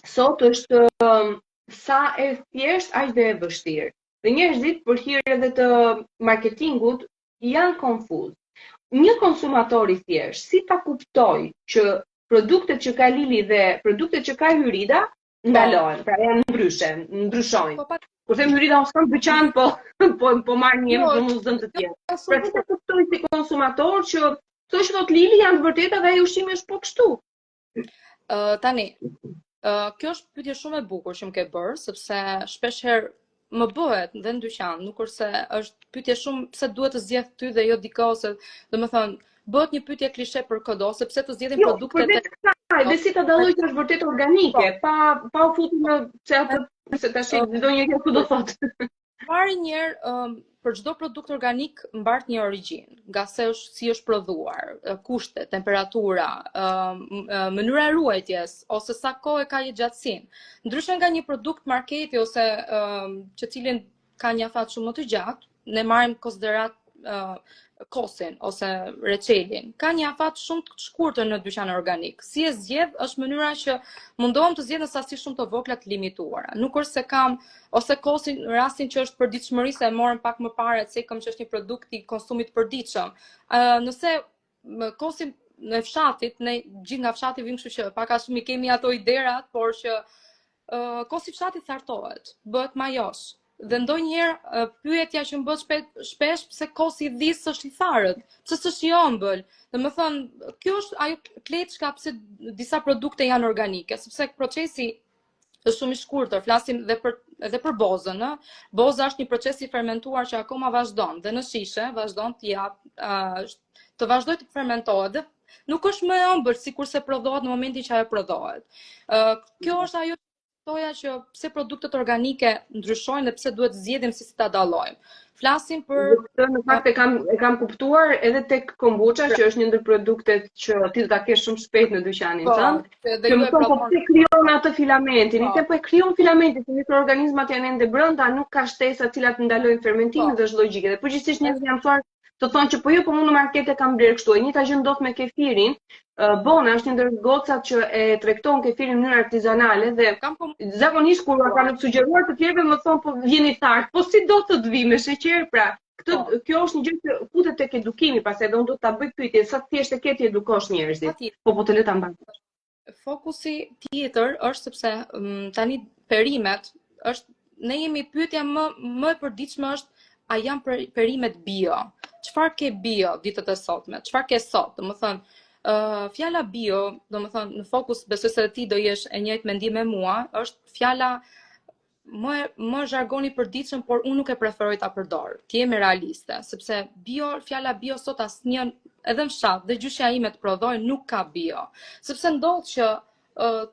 Sot është sa e thjesht aq dhe e vështirë. Dhe njerëzit për hir edhe të marketingut janë konfuz. Një konsumator i thjesht si ta kuptoj që produktet që ka Lili dhe produktet që ka Hyrida ndalohen, pra janë ndryshojnë. Kur them Hyrida unë s'kam dyqan, po marr një zëm të tjerë. Pra si ta kuptoj si konsumator që këto që thot Lili janë të vërteta dhe ai ushqimi është po kështu. Tani, kjo është pyetje shumë e bukur që më ke bërë, sepse shpesh herë më bëhet dhe në dyqan, nuk është se është pyetje shumë pse duhet të zgjedh ty dhe jo diko, se domethënë bëhet një pyetje klishe për kodo, sepse të zgjedhin produktet dhe si ta dalloj që është vërtet organike, pa u futur në se tash ndonjëherë ku do thotë. Pari një herë për çdo produkt organik mbart një origjinë, nga se si është prodhuar, kushte, temperatura, mënyra e ruajtjes ose sa kohë ka gjatësinë. Ndryshe nga një produkt marketi ose që cilin ka një afat shumë më të gjatë, ne marrim konsiderat kosin ose reçelin. Ka një afat shumë të shkurtër në dyqan organik. Si e zgjedh është mënyra që mundohem të zgjedh në sasi shumë të vogla të limituara. Nuk është se kam ose kosin në rastin që është përditshmëri se e morëm pak më parë, se kam që është një produkt i konsumit përditshëm. Nëse kosin në fshatit, ne gjithë nga fshati vim, kështu që pak a shumë i kemi ato iderat, por që kosi fshatit thartohet, bëhet majosh. Dhe ndonjëherë pyetja që më bëhet shpesh pse kosi i dhis është i tharët, pse s'është i ëmbël. Domethënë, kjo është ajo kleçka pse disa produkte janë organike, sepse procesi është shumë i shkurtër. Flasim edhe për bozën, ë. Boza është një proces i fermentuar që akoma vazhdon dhe në shishe vazhdon të vazhdoj të fermentohet dhe nuk është më e ëmbël sikurse prodhohet në momentin që ajo prodhohet. Kjo është ajo që pse produktet organike ndryshojnë dhe pse duhet zgjedhim si ta dallojmë. Flasim për në fakt e kam kuptuar edhe tek kombucha që është një ndër produktet që ti do ta kesh shumë shpejt në dyqanin tënd. Që më thonë po pse krijon atë filamentin? Ite po e krijon filamentin, se mikroorganizmat janë ende brenda, nuk ka shtesa të cilat ndalojnë fermentimin dhe është logjike. Dhe përgjithsisht njerëzit janë thuar të thonë që po unë në market e kam bler kështu. E njëjta gjë ndodh me kefirin. Bona është një ndër gocat që e tregton kefirin në mënyrë artizanale dhe zakonisht kur kam sugjeruar të tjerëve më thon po vjeni thartë, po si do të vi me sheqer pra. Kjo është një gjë që futet tek edukimi, pastaj do unë do ta bëj pyetje sa thjesht e ke ti edukosh njerëzit. Po të le ta mbash. Fokusi tjetër është sepse tani perimet është ne jemi pyetja më e përditshme është a janë perimet bio. Çfarë ke bio ditët e sotme? Çfarë ke sot? Domethënë fjala bio, domethënë në fokus besoj se ti do jesh e njëjtë mendim me mua, është fjala më zhargoni i përditshëm, por unë nuk e preferoj ta përdor. Ti jemi realiste, sepse fjala bio sot asnjë edhe në fshat dhe gjyshja ime të prodhojnë nuk ka bio, sepse ndodh që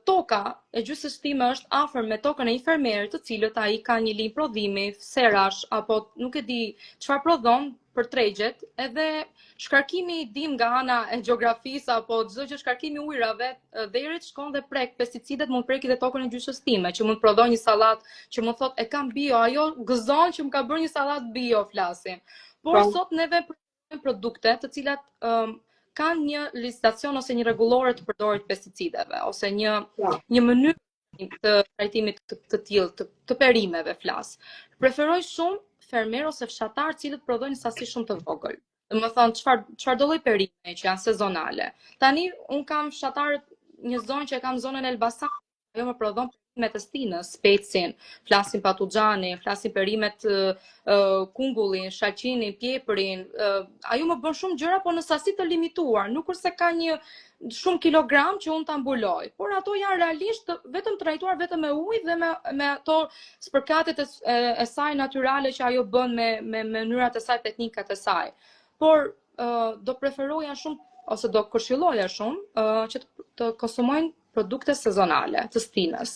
toka e gjysës time është afër me tokën e një fermerit, të cilët ai ka një linjë prodhimi, serash apo nuk e di çfarë prodhon për tregjet, edhe shkarkimi i dim nga ana e gjeografisë apo çdo gjë shkarkimi ujrave deri shkon dhe prek pesticidet, mund preki dhe tokën e gjysës time, që mund prodhoj një sallatë që mund thotë e kam bio, ajo gëzon që më ka bërë një sallatë bio flasim. Por sot neve përdorojmë produkte të cilat kanë një licitacion ose një rregullore të përdorit pesticideve ose një mënyrë të trajtimit të tillë të perimeve flas. Preferoj shumë fermer ose fshatar cilët prodhojnë sasi shumë të vogël. Domethënë çfarë do lloj perime që janë sezonale. Tani un kam fshatar një zonë që e kam zonën Elbasan, ajo më prodhon perimet e stinës, specin, flasim patuxhani, flasim perimet kungullin, shaqinin, pjeprin. Ajo më bën shumë gjëra po në sasi të limituar, nuk kurse ka një shumë kilogram që unë ta mbuloj, por ato janë realisht vetëm trajtuar vetëm me ujë dhe me ato spërkatet e saj natyrale që ajo bën me mënyrat e saj, teknikat e saj. Por do preferoja shumë ose do këshilloja shumë që të konsumojnë produkte sezonale të stinës.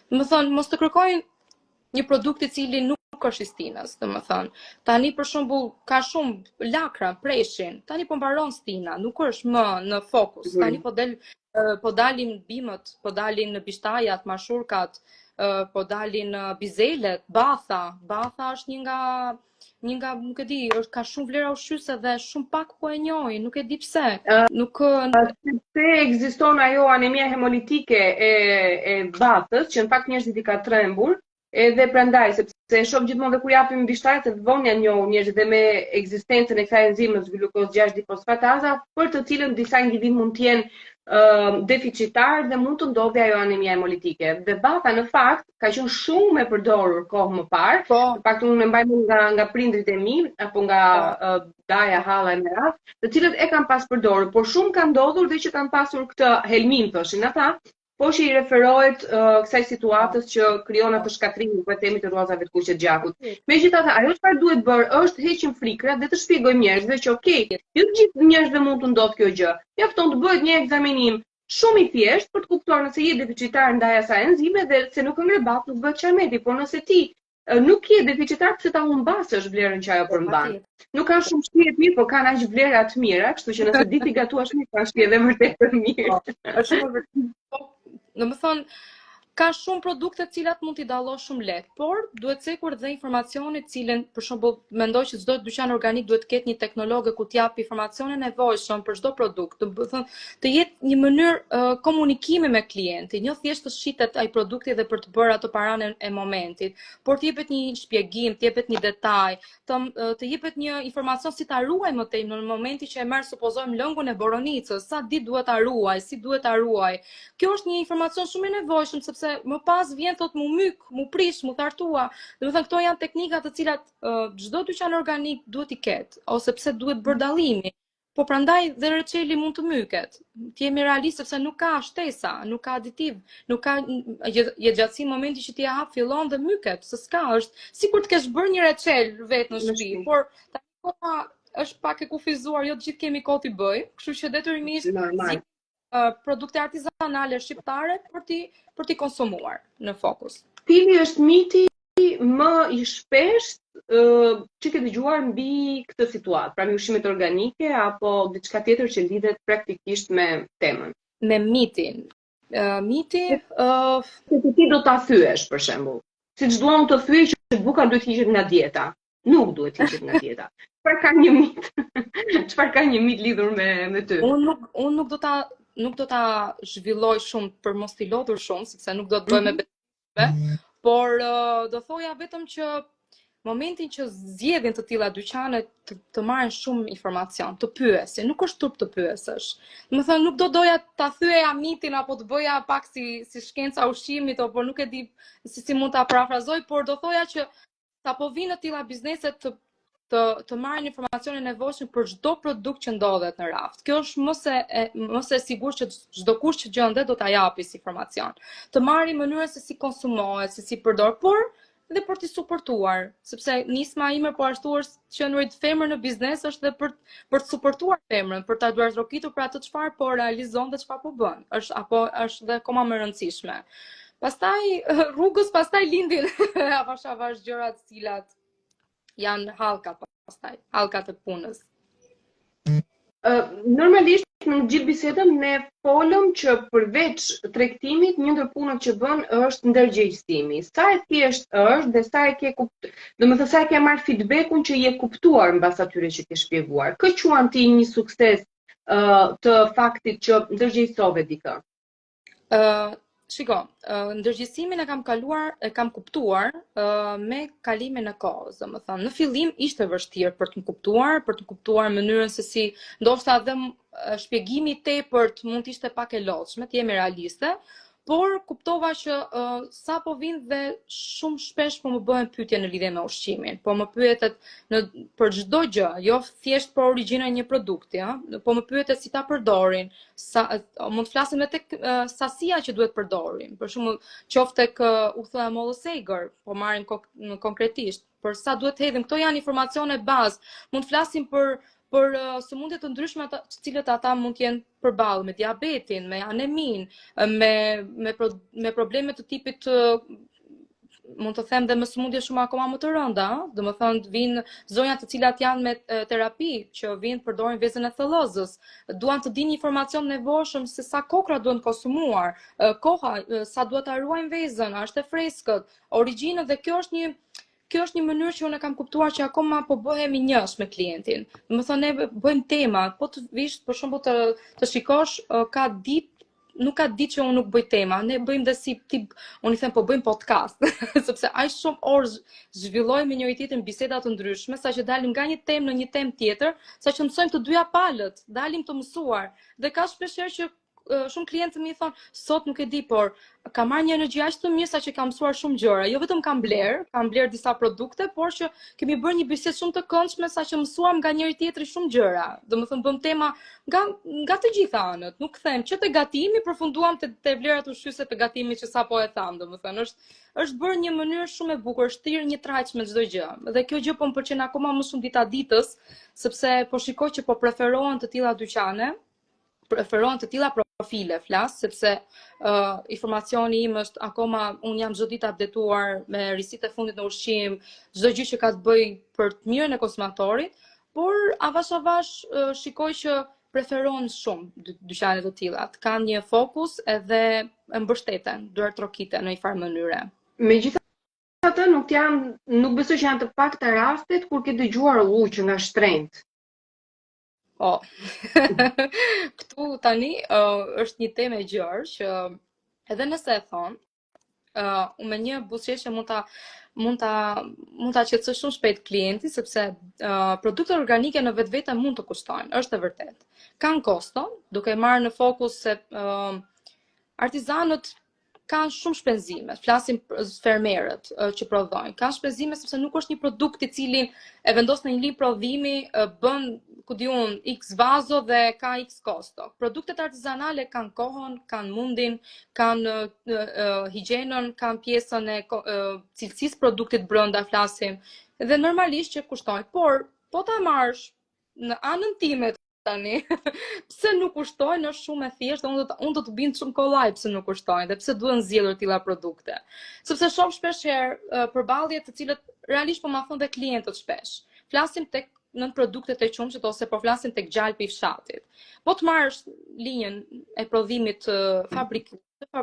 Domethënë mos të kërkojnë një produkt i cili nuk është i stinës, domethënë. Tani për shembull ka shumë lakra, preshin. Tani po mbaron stina, nuk është më në fokus. Tani po dalin bimët, po dalin bishtajat, mashurkat, po dalin bizelet, batha. Batha është një nga nuk e di, ka shumë vlera ushqyese dhe shumë pak po e njohin, nuk e di pse. Sepse ekziston ajo anemia hemolitike e bathës, që në fakt njerëzit i ka trembur, edhe prandaj sepse e shoh gjithmonë dhe kur japim bishtajt të vonë janë njohur njerëzit dhe me ekzistencën e kësaj enzimës glukos 6-difosfatasa, për të cilën disa individ mund të jenë deficitar dhe mund të ndodhi ajo anemia hemolitike. Dhe batha në fakt ka qenë shumë e përdorur kohë më parë. Në fakt unë e mbaj nga prindrit e mi apo nga daja, halla e merat, të cilët e kanë pas përdorur, por shumë kanë ndodhur dhe që kanë pasur këtë helmin thoshin ata, po që i referohet kësaj situatës që krijon atë shkatrimin po e themi të rrozave të kuqe gjakut. Megjithatë, ajo çfarë duhet bërë është heqim frikrat dhe të shpjegojmë njerëzve që okay, jo të gjithë njerëzve mund të ndodhë kjo gjë. Mjafton të bëhet një ekzaminim shumë i thjeshtë për të kuptuar nëse je deficitar ndaj asaj enzime dhe se nuk ngre bat, nuk bëhet çarmeti, por nëse ti nuk je deficitar, pse ta humbasësh vlerën që ajo përmban. Nuk kanë shumë shtëpi të mirë, por kanë aq vlera të mira, kështu që nëse di ti gatuash mirë, kanë shtëpi edhe vërtet të mirë. Është shumë vërtet. Domethënë, ka shumë produkte të cilat mund t'i dallosh shumë lehtë, por duhet cekur dhe informacioni të cilën për shembull mendoj që çdo dyqan organik duhet të ketë një teknolog ku t'jap informacionin e nevojshëm për çdo produkt. Do të thonë të jetë një mënyrë komunikimi me klientin, jo thjesht të shitet ai produkti dhe për të bërë ato paranë e momentit, por të jepet një shpjegim, të jepet një detaj, të jepet një informacion si ta ruaj më tej në momentin që e merr supozojmë lëngun e boronicës, sa ditë duhet ta ruaj, si duhet ta ruaj. Kjo është një informacion shumë i nevojshëm sepse më pas vjen thot mu myk, mu prish, mu thartua. Domethënë këto janë teknika të cilat çdo dyqan organik duhet i ketë, ose pse duhet bërë dallimi. Po prandaj dhe reçeli mund të myket. Të jemi realistë sepse nuk ka shtesa, nuk ka aditiv, nuk ka jetëgjatësi momenti që ti e hap fillon dhe myket, se s'ka, është sikur të kesh bërë një reçel vetë në shtëpi, por tani koha është pak e kufizuar, jo të gjithë kemi kohë t'i bëj, kështu që detyrimisht produkte artizanale shqiptare për t'i konsumuar në fokus. Cili është miti më i shpesht që ke dëgjuar mbi këtë situatë, pra mbi ushqimet organike apo diçka tjetër që lidhet praktikisht me temën? Me mitin. Se ti do ta thyesh për shembull. Siç duam të thyej që buka duhet hiqet nga dieta. Nuk duhet hiqet nga dieta. Çfarë ka një mit? Çfarë ka një mit lidhur me ty? Unë nuk do ta zhvilloj shumë për mos t'i lodhur shumë, sepse nuk do të bëj me betejë, por do thoja vetëm që momentin që zgjedhin të tilla dyqane të marrin shumë informacion, të pyesin, nuk është turp të pyesësh. Domethënë nuk do doja ta thyeja mitin apo të bëja pak si shkenca ushqimit, apo nuk e di si mund ta parafrazoj, por do thoja që apo vinë në tilla bizneset të marrin informacionin e nevojshëm për çdo produkt që ndodhet në raft. Kjo është mos e sigurt që çdo kush që gjendet do ta japi si informacion. Të marrin mënyrën se si konsumohet, se si përdor, por dhe për t'i suportuar, sepse nisma ime po ashtu është që nurit femër në biznes është dhe për të suportuar femrën, për ta duartrokitur për atë çfarë po realizon dhe çfarë po bën. Është dhe akoma më e rëndësishme. Pastaj rrugës, pastaj lindin avash gjërat të cilat janë hallkat pastaj, hallkat e punës. Normalisht në gjithë bisedën ne folëm që përveç tregtimit, një ndër punët që bën është ndërgjegjësimi. Sa e thjesht është dhe sa e ke domethënë sa e ke marr feedbackun që je kuptuar mbas atyre që ke shpjeguar. Kë quan ti një sukses të faktit që ndërgjegjësove dikë? Shiko, ndërgjegjësimin e kam kuptuar me kalimin e kohës. Domethënë, në fillim ishte vështirë për të kuptuar mënyrën se si, ndoshta edhe shpjegimi i tepërt mund të ishte pak e lodhshme, të jemi realiste, por kuptova që sa po vinë dhe shumë shpesh po më bëhen pyetje në lidhje me ushqimin. Po më pyetet për çdo gjë, jo thjesht për origjinën e një produkti, po më pyetet si ta përdorin, mund të flasim edhe tek sasia që duhet përdorin. Për shembull, qoftë tek uthulla e mollës egër, po marrim konkretisht, për sa duhet të hedhim, këto janë informacione bazë. Mund të flasim për sëmundje të ndryshme të cilët ata mund të jenë përballë me diabetin, me anemin, me probleme të tipit mund të them dhe me sëmundje shumë akoma më të rënda, domethënë vinë zonja të cilat janë me terapi që vinë përdorin vezën e thellozës, duan të dinë informacion nevojshëm se sa kokra duhen konsumuar, koha, sa duhet ta ruajnë vezën, a është e freskët, origjina, dhe kjo është një mënyrë që unë kam kuptuar që akoma po bëhemi njësh me klientin. Domethënë ne bëjmë tema, po të vish për shembull të shikosh nuk ka ditë që unë nuk bëj tema. Ne bëjmë dhe si tip, unë i them po bëjmë podcast, sepse aq shumë orë zhvillojmë me njëri tjetrin biseda të ndryshme, saqë dalim nga një temë në një temë tjetër, saqë mësojmë të dyja palët, dalim të mësuar. Dhe ka shpeshherë që shumë klientë më thonë, sot nuk e di, por kam marrë një energji aq të mirë saqë kam mësuar shumë gjëra. Jo vetëm kam bler disa produkte, por që kemi bërë një bisedë shumë të këndshme saqë mësuam nga njëri tjetri shumë gjëra. Domethënë bëm tema nga të gjitha anët. Nuk them që te gatimi përfunduam te vlerat ushqyese të gatimit që sapo e tham, domethënë është bërë një mënyrë shumë e bukur, është thirrë një trajç me çdo gjë. Dhe kjo gjë po më pëlqen akoma më shumë dita ditës, sepse po shikoj që po preferohen të tilla dyqane, preferohen të tilla profile, sepse informacioni im është akoma, unë jam çdo ditë updetuar me risitë e fundit në ushqim, çdo gjë që ka të bëjë për të mirën e konsumatorit, por avash shikoj që preferohen shumë dyqanet të tilla. Kanë një fokus edhe e mbështeten, duart trokite në një farë mënyre. Megjithatë, nuk besoj që janë të pakta rastet kur ke dëgjuar që nga shtrenjtë. Po. Këtu tani është një temë e gjerë që edhe nëse e thon, me një buzëqeshje mund ta qetësoj shumë shpejt klienti, sepse produktet organike në vetvete mund të kustojnë, është e vërtet. Kanë kosto, duke marrë në fokus se artizanët kanë shumë shpenzime, flasim fermerët që prodhojnë. Kanë shpenzime sepse nuk është një produkt i cili e vendos në një linjë prodhimi, bën X vazo dhe ka X kosto. Produktet artizanale kanë kohën, kanë mundin, kanë higjienën, kanë pjesën e cilësisë produktit brenda, flasim, dhe normalisht që kushtojnë. Por po ta marrësh në anën time tani, pse nuk kushtojnë, është shumë e thjeshtë, unë do të bind shumë kollaj pse nuk kushtojnë dhe pse duhen zgjedhur tilla produkte. Sepse shoh shpesh herë përballje të cilët realisht po ma thon dhe klientët shpesh. Flasim tek në produktet e qumshit ose po flasim tek gjalpi i fshatit. Po të marrësh linjën e prodhimit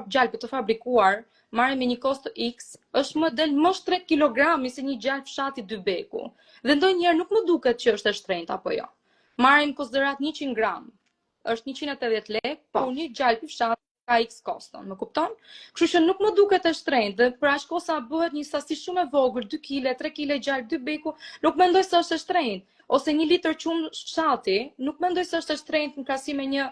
gjalpit të fabrikuar, marrim me një kosto X, është më del më 3 kg se një gjalp fshati 2 beku. Dhe ndonjëherë nuk më duket që është e shtrenjtë apo jo. Marrim konsiderat 100 gram, është 180 lekë, po një gjalp i fshatit ka X koston, më kupton? Kështu që nuk më duket e shtrenjtë, dhe për aq kohë sa bëhet një sasi shumë e vogël, 2 kg, 3 kg gjalp 2 beku, nuk mendoj se është e shtrenjtë. Ose 1 litër qumë fshati, nuk mendoj se është e shtrenjtë në krahasim me 1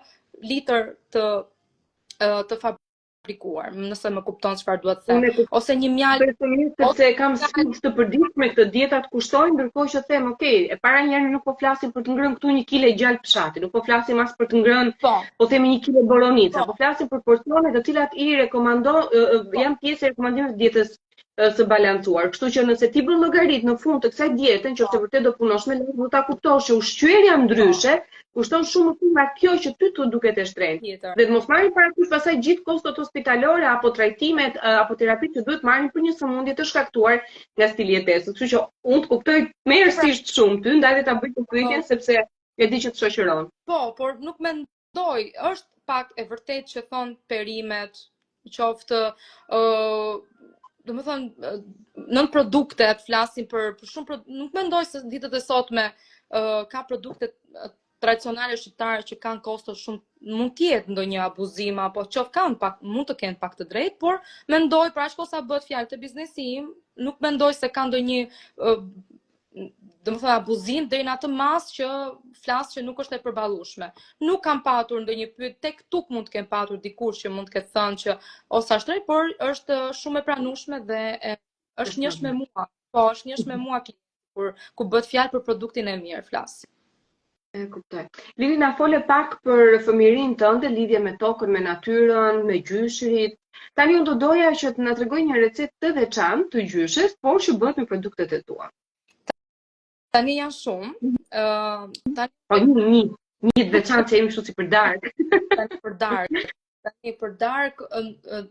litër të fabrikuar, nëse më kupton çfarë duhet të them. Ose një mjalë, sepse kam skills të përditshme këtë dietat kushtojnë, ndërkohë që them, e para njëherë nuk po flasim për të ngrënë këtu 1 kg gjalp fshati, nuk po flasim as për të ngrënë, po themi 1 kg bolonica, po flasim për porcione të cilat i janë pjesë e rekomandimeve të dietës së balancuar. Kështu që nëse ti bën llogarit në fund të kësaj diete, nëse vërtet do punosh me lek, do ta kuptosh që ushqyerja ndryshe kushton shumë më shumë nga kjo që ty të duket e shtrenjtë. Dhe të mos marrim parasysh pastaj gjithë kostot hospitalore apo trajtimet apo terapitë që duhet marrin për një sëmundje të shkaktuar nga stili jetesës. Kështu që unë të kuptoj merësisht shumë ty, ndaj ta bëj këtë pyetje sepse e di që të shoqëron. Po, por nuk mendoj, është pak e vërtet që thon perimet, qoftë domethënë nën produktet flasim për shumë nuk mendoj se ditët e sotme ka produkte tradicionale shqiptare që kanë kosto shumë, mund të jetë ndonjë abuzim apo mund të kenë pak të drejtë, por mendoj për aq kohë sa bëhet fjalë të biznesi im, nuk mendoj se ka ndonjë domethënë abuzim deri në atë mas që flas që nuk është e përballueshme. Nuk kam patur ndonjë pyetje, tek tuk mund të kem patur dikush që mund të ketë thënë që ose është drejt, por është shumë e pranueshme dhe është njësh me mua. Po, është njësh me mua ku bëhet fjalë për produktin e mirë, flas. E kuptoj. Lili, na fole pak për fëmijërinë tënde, lidhje me tokën, me natyrën, me gjyshrit. Tani unë do doja që të na tregoj një recetë të veçantë të gjyshes, por që bëhet me produktet e tua. Tani janë shumë. Po një veçantë që jemi kështu si për dark. Tani për dark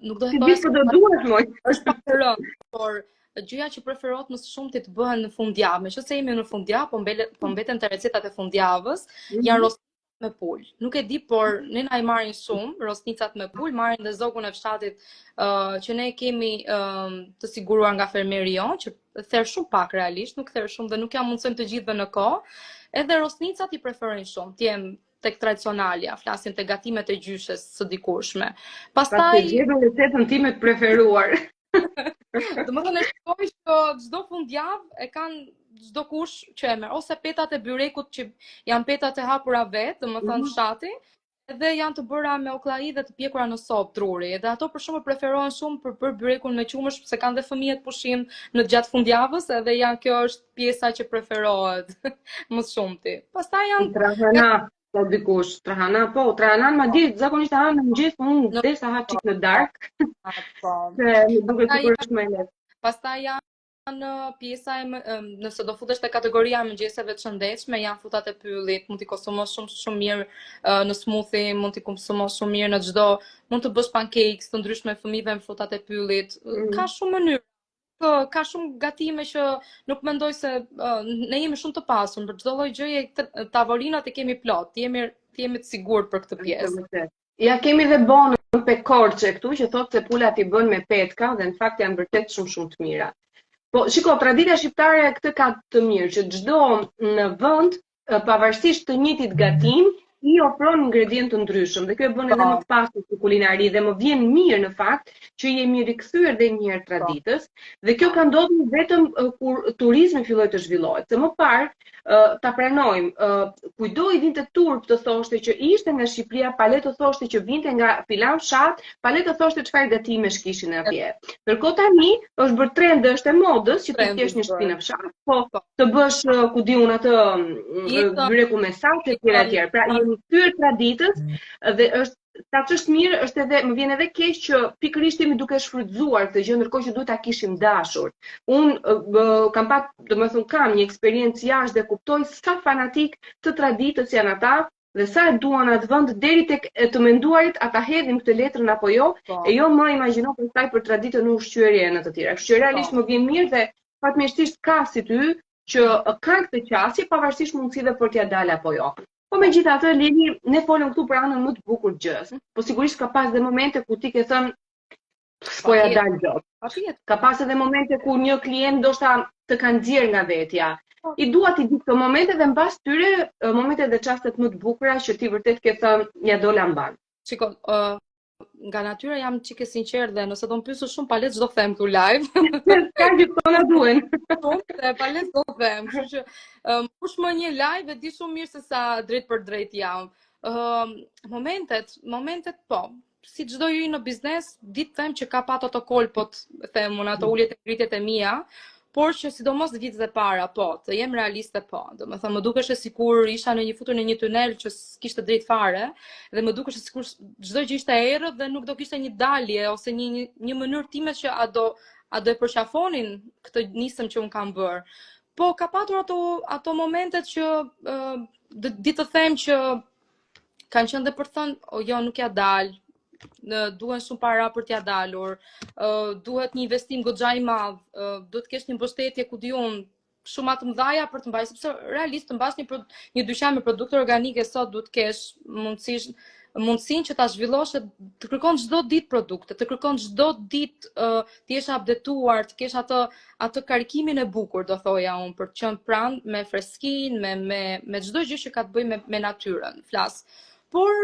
nuk do të thoj se do duhet më. Është pak të rëndë, por gjëja që preferohet më shumë të bëhen në fundjavë. Meqense jemi në fundjavë, po mbeten të recetat e fundjavës, janë rosnicat me pul. Nuk e di, por ne na i marrin shumë rosnicat me pul, marrin dhe zogun e fshatit që ne kemi të siguruar nga fermeri jon, që therr shumë pak realisht, nuk therr shumë dhe nuk ja mundsojmë të gjithëve në kohë. Edhe rosnicat i preferojnë shumë. Tiem tek tradicionalja, flasim te gatimet e gjyshes së dikurshme. Pastaj gjetur recetën time të preferuar. Domethënë shkoj që çdo fundjavë e kanë çdo kush që e merr, ose petat e byrekut që janë petat e hapura vet, domethënë fshati, edhe janë të bëra me ollai dhe të pjekura në sopë druri. Edhe ato për shembull preferohen shumë për bërë byrekun me qumësh, sepse kanë dhe fëmijët pushim në gjatë fundjavës, edhe kjo është pjesa që preferohet më shumti. Pastaj janë trahana, po dikush, trahana ma di zakonisht hanë në mëngjes, unë desa ha çik në dark. Po. Se më duket sikur është më lehtë. Pastaj janë pjesa nëse do futesh te kategoria e mëngjeseve të shëndetshme, janë frutat e pyllit, mund t'i konsumosh shumë mirë në smoothie, mund t'i konsumosh shumë mirë në çdo, mund të bësh pancakes të ndryshme fëmijëve me frutat e pyllit. Ka shumë mënyra. Ka shumë gatime që nuk mendoj se ne jemi shumë të pasur, për çdo lloj gjëje tavolinat e kemi plot. Jemi të jemi të sigurt për këtë pjesë. Ja kemi dhe bonën pekorçe këtu që thotë se pulat i bën me petka dhe në fakt janë vërtet shumë të mira. Po shiko, tradita shqiptare këtë ka të mirë që çdo në vend, pavarësisht të njëjtit gatim, i ofron ingredient të ndryshëm dhe kjo e bën edhe më të pasur si kulinari dhe më vjen mirë në fakt që jemi rikthyer edhe një herë traditës dhe kjo ka ndodhur vetëm kur turizmi filloi të zhvillohet. Se më parë ta pranojmë, kujdo i vinte turp të thoshte që ishte nga Shqipëria, pale të thoshte që vinte nga filan fshat, pale të thoshte çfarë gatimesh kishin atje. Ndërkohë tani është bërë trend dhe është e modës që të kesh një shtëpi në fshat, po të bësh ku di unë atë byreku me salcë etj. Pra jemi kthyer traditës dhe është ta ç'është mirë, është edhe më vjen edhe keq që pikërisht jemi duke shfrytzuar këtë gjë ndërkohë që duhet ta kishim dashur. Unë kam kam një eksperiencë jashtë dhe kuptoj sa fanatik të traditës janë ata dhe sa e duan atë vend deri tek të menduarit ata hedhin këtë letrën apo jo, e jo më imagjino pastaj për traditën në ushqyerje në të tjera. Kështu që realisht më vjen mirë dhe fatmirësisht ka si ty që kanë këtë qasje pavarësisht mundësive për t'ia dalë apo jo. Po megjithatë, Lili, ne folëm këtu për anën më të bukur gjës. Po sigurisht ka pas dhe momente ku ti ke thënë s'po ja dal dot. Ka pas edhe momente ku një klient ndoshta të ka nxjerr nga vetja. I dua ti di këto momente dhe mbas tyre momentet dhe çastet më të bukura që ti vërtet ke thënë ja dola mban. Shiko, nga natyra jam çike sinqert dhe nëse do më pyesësh shumë palet çdo them këtu live. Ka që këto na duhen. Palet do them. Kështu që kush më një live e di shumë mirë se sa drejt për drejt jam. Momentet po. Si çdo hyj në biznes, ditë them që ka pato ato kolpot, them unë ato uljet e ngritjet e mia. Por që sidomos vitet e para, po, të jem realiste, po. Domethënë më dukeshe sikur isha futur në një tunel që s'kishte drejt fare dhe më dukeshe sikur çdo gjë ishte errët dhe nuk do kishte një dalje ose një mënyrë time që a do e përqafonin këtë nisëm që un kam bër. Po ka patur ato momentet që ditë të them që kanë qenë dhe për thënë, o jo, nuk ja dal. Duhen shumë para për t'ja dalur, duhet një investim goxha i madh, duhet të kesh një mbështetje ku di unë shumë të mëdha për të mbajtur, sepse realisht të mbash një dyqan me produkte organike sot duhet të kesh mundësinë që ta zhvillosh, të kërkon çdo ditë produkte, të kërkon çdo ditë të jesh updetuar, të kesh atë karikimin e bukur, do thoja unë, për të qenë pranë me freskinë, me çdo gjë që ka të bëjë me natyrën, flas. Por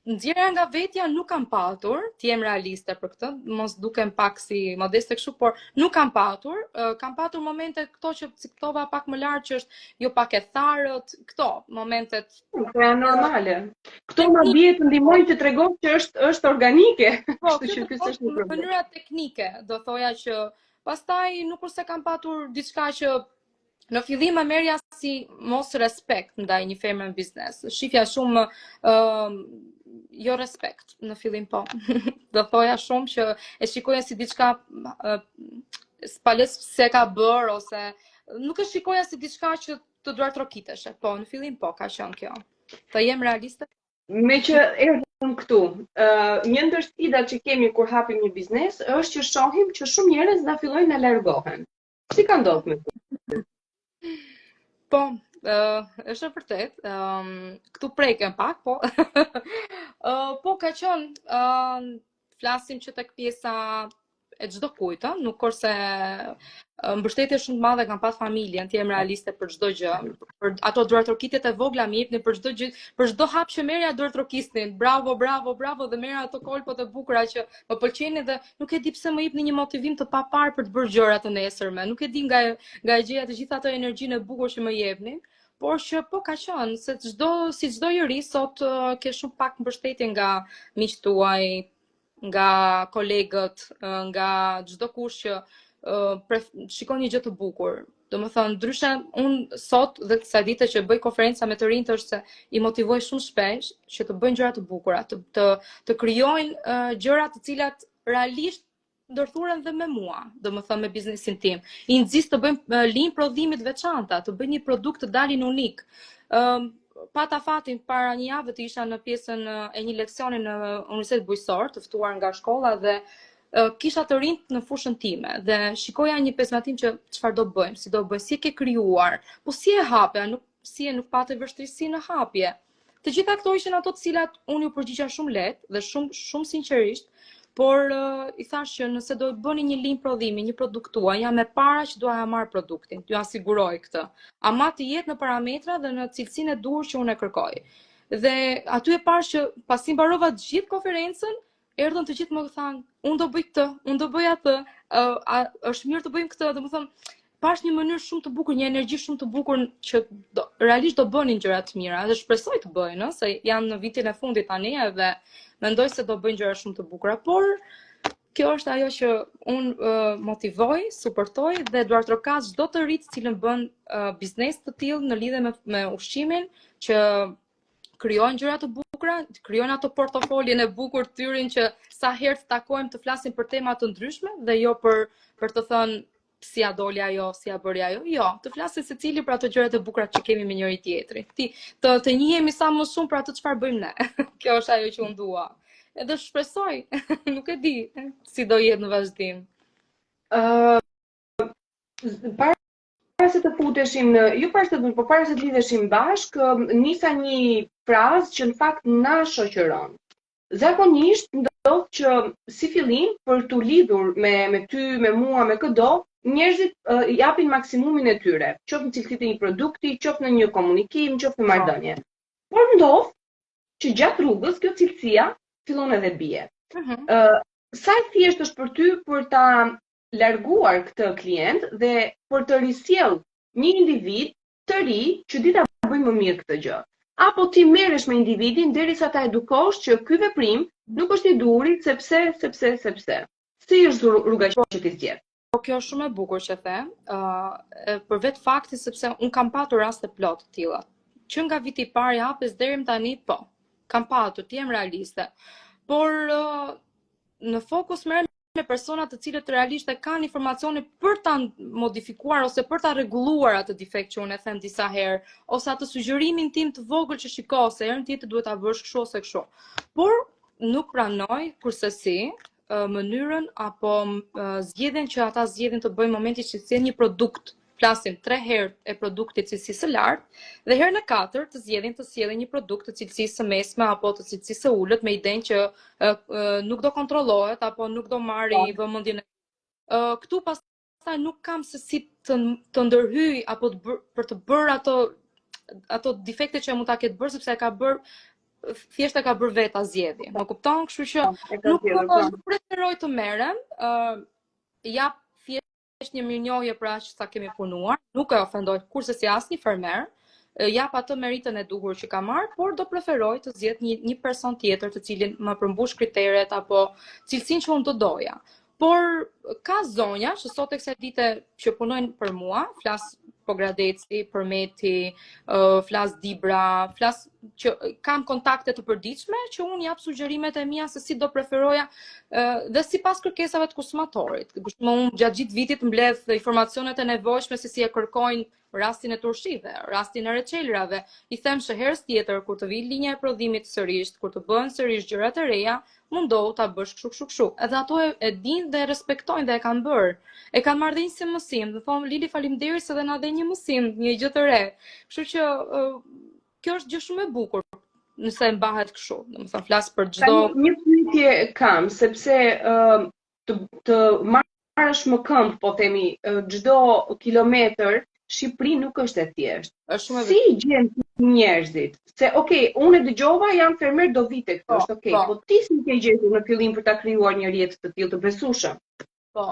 nxjerrja nga vetja nuk kam patur, të jem realiste për këtë, mos dukem pak si modeste kështu, por nuk kam patur. Kam patur momente këto që ciktova pak më lart që është jo pak e tharët, këto momentet. Këto janë normale. Këto më bie të ndihmojnë të tregoj që është organike. Po, kjo është një mënyra teknike, do thoja që pastaj nuk kurse kam patur diçka që në fillim më merja si mos respekt ndaj një femre në biznes. Shifja shumë jo respekt në fillim po. Do thoja shumë që e shikoja si diçka pales se ka bër ose nuk e shikoja si diçka që të duartrokiteshe. Po, në fillim po ka qenë kjo. Të jem realiste. Me që erdhëm këtu, një ndër sfidat që kemi kur hapim një biznes është që shohim që shumë njerëz na fillojnë na largohen. Si ka ndodhur me ty? Po, është e vërtet. Këtu preken pak, po. Po ka qenë, flasim që tek pjesa e çdo kujt, nuk kurse mbështetje shumë të madhe kam pas familjen, të jem realiste për çdo gjë. Për ato duartrokitjet e vogla më jepnin për çdo gjë, për çdo hap që merja duartrokisnin. Bravo, bravo, bravo dhe merja ato kolpot e bukura që më pëlqenin dhe nuk e di pse më jepnin një motivim të papar për të bërë gjëra të nesërme. Nuk e di nga e gjeja të gjithë ato energjinë e bukur që më jepnin. Por që po ka qenë, se si çdo njeri sot ke shumë pak mbështetje nga miqtë tuaj, nga kolegët, nga çdo kush që shikon një gjë të bukur. Domethënë, ndryshe unë sot dhe kësaj dite që bëj konferenca me të rinjt është se i motivoj shumë shpesh që të bëjnë gjëra të bukura, të krijojnë gjëra të cilat realisht ndërthuren dhe me mua, domethënë me biznesin tim. I nxis të bëjmë linjë prodhimi të veçanta, të bëjnë një produkt të dalin unik. Pata fatin para një javë të isha në pjesën e një leksioni në Universitetin Bujqësor, të ftuar nga shkolla dhe kisha të rinjt në fushën time dhe shikoja një pjesëmarrëtim që çfarë do bëjmë, si do bëjmë, si e ke krijuar, po si e hape, si e nuk pate vështirësi në hapje. Të gjitha këto ishin ato të cilat unë ju përgjigja shumë lehtë dhe shumë sinqerisht, por i thash që nëse do bëni një linjë prodhimi, një produkt tuaj, jam e para që doja marr produktin, t'ju asiguroj këtë. Ama të jetë në parametra dhe në cilësinë e duhur që unë e kërkoj. Dhe aty e parë që pasi mbarova të gjithë konferencën, erdhën të gjithë më thanë, unë do bëj këtë, unë do bëj atë, është mirë të bëjmë këtë, domethënë pash një mënyrë shumë të bukur, një energji shumë të bukur që realisht do bënin gjëra të mira, dhe shpresoj të bëjnë, se janë në vitin e fundit tani dhe mendoj se do bëjnë gjëra shumë të bukura, por kjo është ajo që unë motivoj, suportoj dhe duart rokas çdo të ri të cilën bën biznes të tillë në lidhje me ushqimin, që krijojnë gjëra të bukura, krijojnë ato portofolien e bukur të tyrin që sa herë të takojmë të flasim për tema të ndryshme dhe jo për të thënë si a doli ajo, si a bëri ajo. Jo, të flasim secili për ato gjërat e bukura që kemi me njëri tjetrin. Të njihemi sa më shumë për ato çfarë bëjmë ne. Kjo është ajo që unë dua. Edhe shpresoj, nuk e di si do jetë në vazhdim. Para se të futeshim në, jo para se të lidheshim bashkë, nisa një frazë që në fakt na shoqëron. Zakonisht ndodh që si fillim për të lidhur me ty, me mua, me këdo, njerëzit japin maksimumin e tyre, qoftë në cilësitë e një produkti, qoftë në një komunikim, qoftë në marrëdhënie. Por ndodh që gjatë rrugës kjo cilësia fillon edhe bie. Sa e thjeshtë është për ty për ta larguar këtë klient dhe për të risjell një individ të ri që di ta bëjë më mirë këtë gjë. Apo ti merresh me individin derisa ta edukosh që ky veprim nuk është i duhurit sepse. Si është rruga që ti zgjedh? Kjo është shumë e bukur që the, për vetë fakti sepse unë kam patur raste plot të tilla. Që nga viti i parë i hapjes deri më tani, po, kam patur, të jem realiste. Por në fokus merrem me persona të cilët realisht e kanë informacione për ta modifikuar ose për ta rregulluar atë defekt që unë e them disa herë, ose atë sugjerimin tim të vogël që shiko se herën tjetër duhet ta bësh kështu ose kështu. Por nuk pranoj kursesi mënyrën apo zgjedhjen që ata zgjedhin të bëjnë momenti që sjell një produkt, flasim 3 herë e produktit cilësisë së lartë dhe herën e 4 të zgjedhin të sjellin një produkt të cilësisë së mesme apo të cilësisë së ulët me idenë që nuk do kontrollohet apo nuk do marrë vëmendjen. Këtu pastaj nuk kam se si të ndërhyj apo për të bërë ato defekte që mund ta ketë bërë sepse e ka bërë thjesht e ka bërë vetë zgjedhje. Më kupton? Kështu që nuk preferoj të merrem, jap thjesht një mirënjohje për aq sa kemi punuar, nuk e ofendoj kurse si asnjë fermer, jap atë meritën e duhur që ka marrë, por do preferoj të zgjedh një person tjetër të cilin më përmbush kriteret apo cilësinë që unë do doja. Por ka zonja që sot e kësaj dite që punojnë për mua, flas Pogradeci, Përmeti, flas Dibra, flas që kam kontakte të përditshme që unë jap sugjerimet e mia se si do preferoja dhe sipas kërkesave të konsumatorit. Për shembull, unë gjatë gjithë vitit mbledh informacionet e nevojshme se si e kërkojnë rastin e turshive, rastin e reçelrave. I them që herës tjetër kur të vi linja e prodhimit sërish, kur të bëhen sërish gjërat e reja, mundohu ta bësh kështu. Edhe ato e dinë dhe e respektojnë dhe e kanë bërë. E kanë marrë dhe një si mësim, dhe thonë Lili faleminderit se dhe na dhe një mësim, një gjë të re. Kështu që kjo është gjë shumë e bukur nëse mbahet kështu. Domethënë flas për çdo. Një pyetje kam, sepse të marrësh më këmbë, po themi, çdo kilometër Shqipëri nuk është e thjeshtë. Si gjen njerëzit? Se unë e dëgjova, jam fermer do vite këtu, është okay, po ti si ke gjetur në fillim për ta krijuar një rrjet të tillë të besueshëm? Po,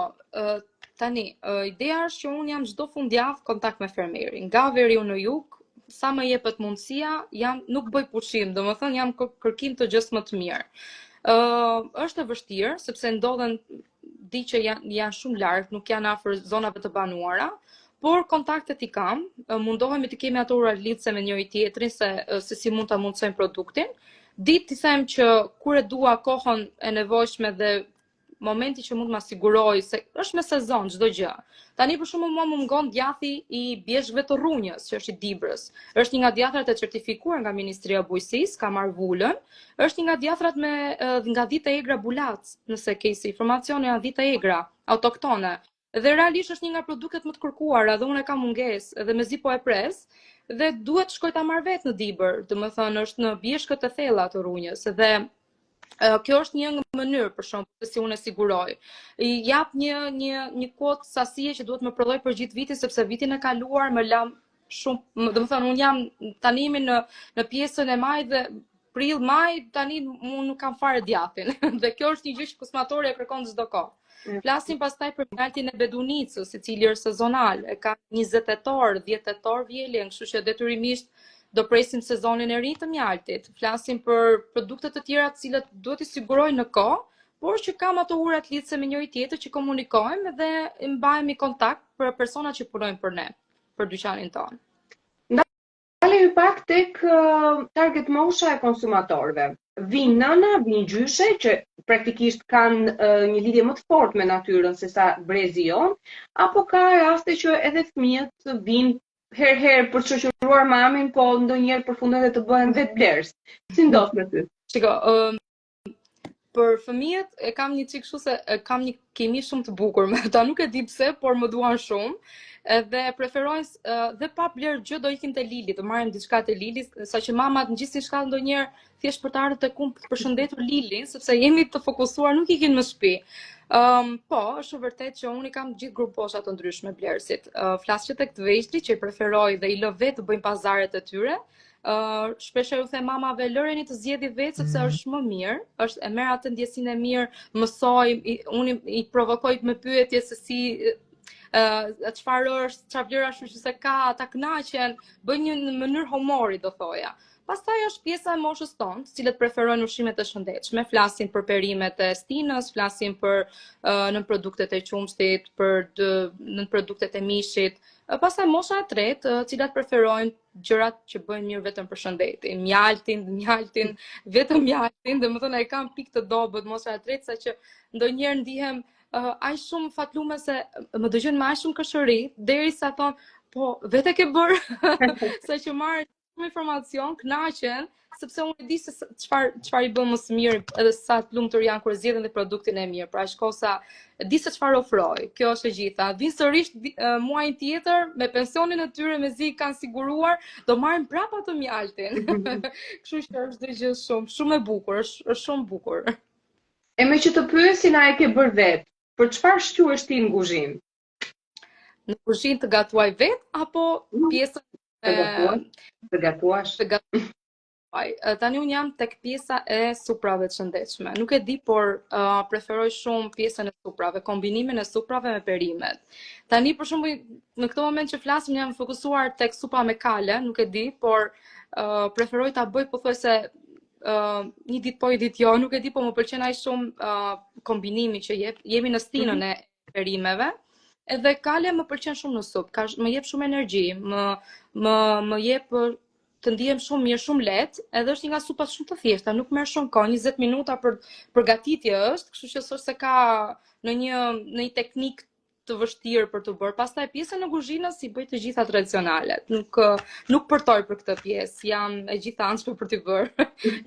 tani, ideja është që unë jam çdo fundjavë kontakt me fermerin. Nga veriu në jug, sa më jepet mundësia, nuk bëj pushim, domethënë jam kërkim të gjës më të mirë. Është e vështirë sepse ndodhen di që janë shumë larg, nuk janë afër zonave të banuara. Por kontaktet i kam, mundohemi të kemi ato lidhse me njëri tjetrin se si mund ta mundsojmë produktin. Ditë të them që kur e dua kohën e nevojshme dhe momenti që mund të më siguroj se është me sezon çdo gjë. Tani për shembull mua më mungon djathi i bjeshkëve të rrunjës, që është i Dibrës. Është një nga djathrat e certifikuar nga Ministria e Bujqësisë, ka marrë vulën. Është një nga djathrat nga dhita egra Bulac, nëse ke si informacione janë dhita egra autoktone. Dhe realisht është një nga produktet më të kërkuara dhe unë e kam mungesë dhe mezi po e pres dhe duhet shkoj ta marr vetë në Dibër, domethënë është në bjeshkët e thella të Runjës dhe kjo është një mënyrë për shembull si unë e siguroj. I jap një kuotë sasie që duhet më prodhoj për gjithë vitin sepse vitin e kaluar më lam shumë, domethënë unë jam tani në pjesën e majit dhe prill maj tani unë nuk kam fare djathtin. Dhe kjo është një gjë që konsumatori e kërkon çdo kohë. Flasim pastaj për mjaltin e Bedunicës, i cili është sezonal, e ka 20 tetor, 10 tetor vjelin, kështu që detyrimisht do presim sezonin e ri të mjaltit. Flasim për produkte të tjera të cilat duhet i sigurojnë në kohë, por që kam ato ura të lidhse me njëri tjetër që komunikojmë dhe mbajmë kontakt për personat që punojnë për ne, për dyqanin tonë. Ndalemi pak tek target mosha e konsumatorëve. Vinë nëna, vinë gjyshe që praktikisht kanë një lidhje më të fortë me natyrën se sa brezi jon, apo ka raste që edhe fëmijët vinë herë për të shoqëruar mamin, po ndonjëherë përfundon dhe të bëhen vetë blerës. Si ndodh me ty? Shiko, për fëmijët e kam një çik kështu se kam një kemi shumë të bukur me ata, nuk e di pse, por më duan shumë. Dhe preferojnë dhe pa bler gjë do ikim te Lili, të marrim diçka te Lili, saqë mamat ngjisin shkallën ndonjëherë thjesht për të ardhur tek unë të përshëndetur Lilin, sepse jemi të fokusuar, nuk ikin në shtëpi. Po, është vërtet që unë i kam gjithë gruposha të ndryshme blerësit. Flas që tek të vegjëlit që i preferoj dhe i lë vetë të bëjnë pazaret e tyre. Shpesh u them mamave lëreni të zgjedhni vetë sepse është më mirë, është e merr atë ndjesinë e mirë, mësoj, unë i provokoj me pyetje se si çfarë është, çfarë vlera shoqë se ka, ata kënaqen, bëj një në mënyrë humori do thoja. Pastaj është pjesa e moshës tonë, të cilët preferojnë ushqimet e shëndetshme, flasin për perimet e stinës, flasin për në produktet e qumshtit, në produktet e mishit. Pastaj mosha e tretë, të cilat preferojnë gjërat që bëjnë mirë vetëm për shëndetin, mjaltin, vetëm mjaltin, domethënë ai kanë pikë të dobët mosha e tretë, saqë ndonjëherë ndihem aq shumë fatlume se më dëgjojnë me aq shumë këshëri, derisa thon, po vetë ke bër, saqë marrin informacion, kënaqen, sepse unë e di se çfarë i bën më së miri edhe sa të lumtur janë kur zgjedhin dhe produktin e mirë. Pra shkosa di se çfarë ofroj. Kjo është e gjitha. Vinë sërish muajin tjetër me pensionin e tyre mezi kanë siguruar, do marrin prapë atë mjaltin. Kështu që është gjë shumë e bukur, është shumë bukur. E me që të pyesin a e ke bër vetë, për çfarë shquhesh ti në kuzhinë? Në kuzhinë të gatuaj vetë apo pjesën të gatuash? Tani unë jam tek pjesa e suprave të shëndetshme. Nuk e di, por preferoj shumë pjesën e suprave, kombinimin e suprave me perimet. Tani për shembull në këtë moment që flasim jam fokusuar tek supa me kale, nuk e di, por preferoj ta bëj pothuajse një ditë po, një ditë jo, nuk e di, po më pëlqen aq shumë kombinimi që jemi në stinën e perimeve. Edhe kale më pëlqen shumë në supë, më jep shumë energji, më jep të ndihem shumë mirë, shumë lehtë, edhe është një nga supat shumë të thjeshta, nuk merr shumë kohë, 20 minuta për përgatitje është, kështu që s'është se ka në një teknikë të vështirë për të bërë. Pastaj pjesën e kuzhinës si bëj të gjitha tradicionalet. Nuk përtoj për këtë pjesë, jam e gjithanshme për t'i bërë.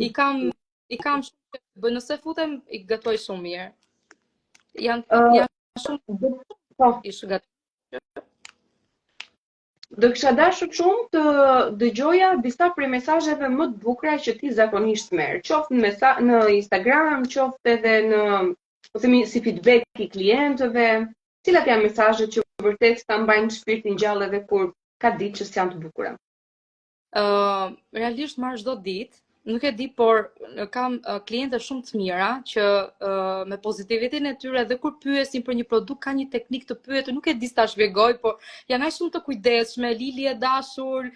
I kam shumë, nëse futem i gatoj shumë mirë. Janë shumë Do kisha dashur shumë të dëgjoja disa prej mesazheve më të bukura që ti zakonisht merr, qoftë në Instagram, qoftë edhe në si feedback i klientëve, cilat janë mesazhet që vërtet ta mbajnë shpirtin gjallë edhe kur ka ditë që janë të bukura? Realisht marr çdo ditë. Nuk e di, por kam kliente shumë të mira që me pozitivitetin e tyre dhe kur pyesin për një produkt ka një teknikë të pyetur, nuk e di ta shpjegoj, por janë aq shumë të kujdesshme, Lili e dashur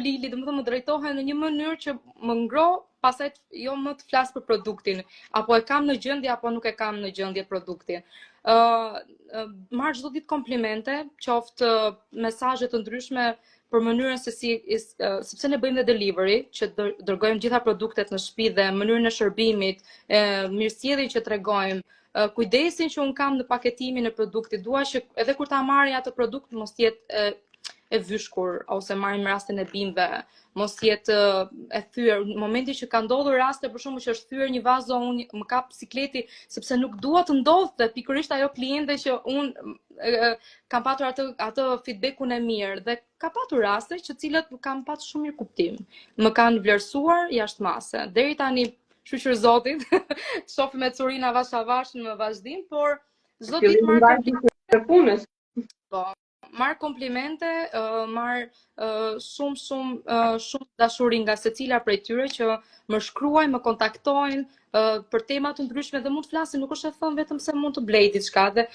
Lili, domethënë më drejtohen në një mënyrë që më ngro, pastaj jo më të flas për produktin, apo e kam në gjendje apo nuk e kam në gjendje produktin. Marr çdo ditë komplimente, qoftë mesazhe të ndryshme për mënyrën se sepse ne bëjmë dhe delivery, që dërgojmë gjitha produktet në shtëpi dhe mënyrën e shërbimit, mirësjelljen që tregojmë, kujdesin që un kam në paketimin e produktit. Dua që edhe kur ta marrë atë produkt mos jetë e vyshkur, ose marrim rastin e bimëve, mos jetë e thyer. Në momentin që ka ndodhur raste për shembull që është thyer një vazo, unë më kap sikleti sepse nuk dua të ndodhte pikërisht ajo kliente që unë kam patur atë feedbackun e mirë dhe ka patur raste që cilët kam patur shumë mirë kuptim. Më kanë vlerësuar jashtëmase. Deri tani shqyr Zotit, shohim me Curina avash avash në vazhdim, por çdo ditë marr komplimente, marr shumë dashuri nga secila prej tyre që më shkruajnë, më kontaktojnë për tema të ndryshme dhe mund të flasim, nuk është e thënë vetëm se mund të blej diçka dhe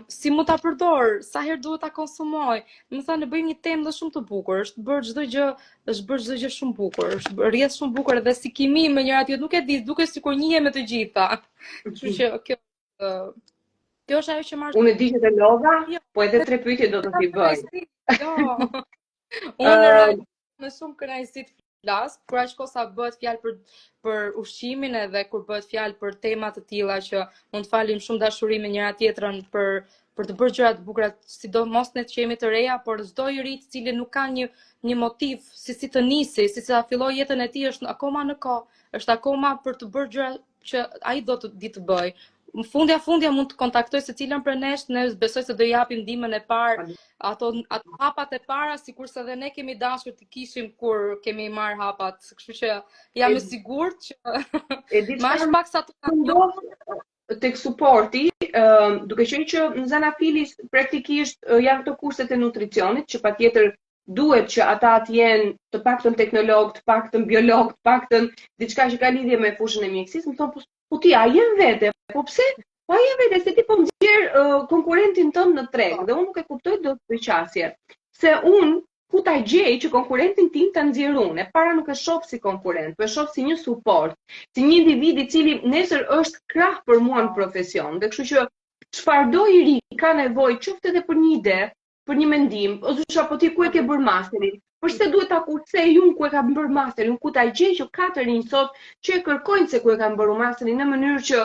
si mund ta përdor, sa herë duhet ta konsumoj. Më thënë bëjmë një temë dhe shumë të bukur, është bërë çdo gjë shumë bukur, është rrjedh shumë bukur edhe si kimi me njëra tjetër, nuk e di, duket sikur njihem me të gjitha. Kështu që kjo është ajo që marr. Unë e di që të lodha, po edhe 3 pyetje do të t'i bëj. Jo. Unë me shumë kënaqësi të flas, kur aq kohë sa bëhet fjalë për ushqimin edhe kur bëhet fjalë për tema të tilla që mund të falim shumë dashuri me njëra tjetrën për të bërë gjëra të bukura, sidomos ne që jemi të reja, por çdo i ri i cili nuk ka një motiv si të nisi, si ta filloj jetën e tij, është akoma në kohë, është akoma për të bërë gjëra që ai do të di të bëj. Fundja mund të kontaktoj secilën për nesh, ne besoj se do japim ndihmën e parë, ato hapat e para, sikurse edhe ne kemi dashur të kishim kur kemi marr hapat, kështu që jam e sigurt që më pak sa të tek suporti, duke qenë që në Zanafilis praktikisht janë këto kurset e nutricionit, që patjetër duhet që ata të jenë të paktën teknolog, të paktën biolog, të paktën diçka që ka lidhje me fushën e mjekësisë, më thonë po ti a jen vete, po pse? Po a jen vete, se ti po nxjerr konkurentin tënd në treg, dhe unë nuk e kuptoj dot këtë qasje. Se unë ku ta gjej që konkurentin tim ta nxjerr unë, para nuk e shoh si konkurrent, po e shoh si një suport, si një individ i cili nesër është krah për mua në profesion. Dhe kështu që çfarëdo i ri ka nevojë qoftë edhe për një ide, për një mendim, ose apo ti ku e ke bërë masterin, përse duhet ta kurcej unë ku e kam bërë masterin, ku ta gjej që 4 rinj sot që e kërkojnë se ku e kanë bërë masterin në mënyrë që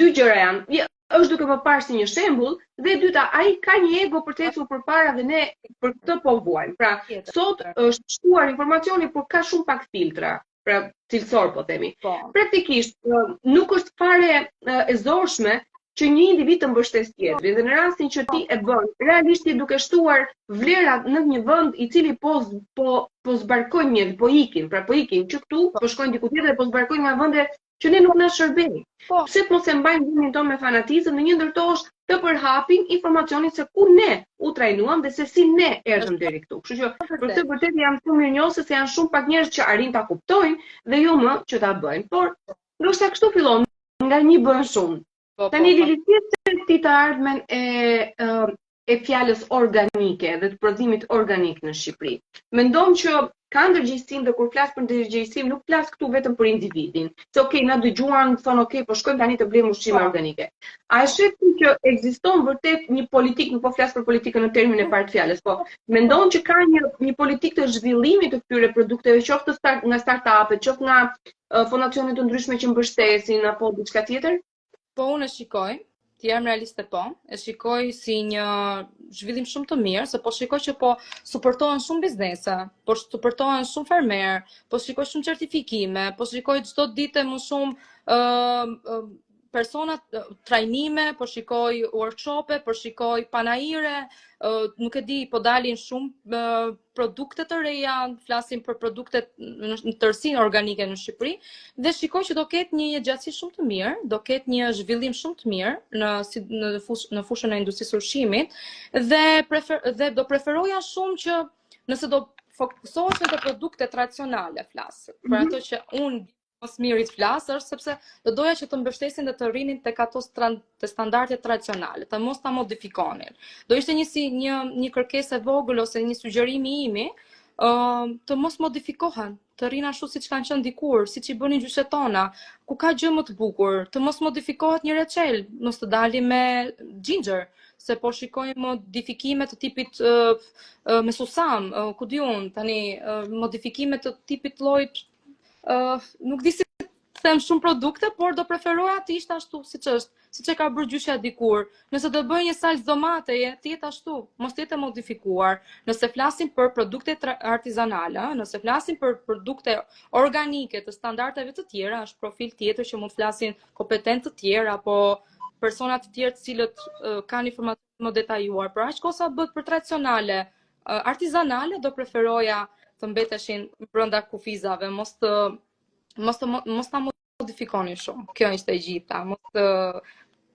2 gjëra janë, është duke më parë si një shembull, dhe e dyta, ai ka një ego për të ecur përpara dhe ne për këtë po vuajmë. Pra, sot është shtuar informacioni, por ka shumë pak filtra, pra cilësor po themi. Praktikisht nuk është fare e zorshme që një individ të mbështes tjetrin, dhe në rastin që ti e bën, realisht ti duke shtuar vlerat në një vend i cili po zbarkojnë njerëz, po ikin që këtu, po shkojnë diku tjetër, po zbarkojnë nga vende që ne nuk na shërbejnë. Pse mos e mbajnë vendin tonë me fanatizëm dhe një ndërto është të përhapin informacionin se ku ne u trajnuam dhe se si ne erdhëm deri këtu. Kështu që për këtë vërtet jam shumë mirënjohëse se janë shumë pak njerëz që arrin ta kuptojnë dhe jo më që ta bëjnë. Por ndoshta kështu fillon, nga një bën shumë. Tani lidhjet ti të ardhmen e fjalës organike dhe të prodhimit organik në Shqipëri. Mendon që ka ndërgjegjësim dhe kur flas për ndërgjegjësim nuk flas këtu vetëm për individin. Se okay, na dëgjuan, thonë okay, po shkojmë tani të blejmë ushqime organike. A e sheh që ekziston vërtet një politikë, nuk po flas për politikën në termin e parë të fjalës, po mendon që ka një politikë të zhvillimit të këtyre produkteve, qoftë nga startup-et, qoftë nga fondacione të ndryshme që mbështesin apo diçka tjetër? Po unë e shikoj, të jam realiste po, e shikoj si një zhvillim shumë të mirë, se po shikoj që po suportohen shumë biznese, po suportohen shumë fermer, po shikoj shumë certifikime, po shikoj çdo ditë më shumë persona trajnime, po shikoj workshope, po shikoj panajire, nuk e di, po dalin shumë produkte të reja, flasim për produkte në tërësinë organike në Shqipëri, dhe shikoj që do ketë një gjatësi shumë të mirë, do ketë një zhvillim shumë të mirë në fushën e industrisë ushqimit, dhe do preferoja shumë që nëse do fokusohesh në produkte tradicionale, flas, për ato që unë mos mirit flasë, është sepse do doja që të mbështesin dhe të rrinin tek ato standardet tradicionale, të mos ta modifikonin. Do ishte një kërkesë e vogël ose një sugjerimi imi, të mos modifikohen, të rrinë ashtu siç kanë qenë dikur, siç i bënin gjyshet tona, ku ka gjë më të bukur, të mos modifikohet një reçel, mos të dalim me ginger, se po shikojmë modifikime të tipit me susam, ku diun, tani modifikime të tipit llojit. Nuk di si të them shumë produkte, por do preferoja të ishte ashtu siç është, siç e ka bërë gjyshja dikur. Nëse do bëj një salcë domateje, të jetë ashtu, mos të jetë e modifikuar. Nëse flasim për produkte artizanale, nëse flasim për produkte organike të standardeve të tjera, është profil tjetër që mund flasin kompetentë të tjera, apo persona të tjerë të cilët kanë informacion më detajuar. Por aq kosa bëhet për tradicionale, artizanale, do preferoja të mbeteshin brenda kufizave, mos ta modifikoni shumë. Kjo ishte e gjitha. Mos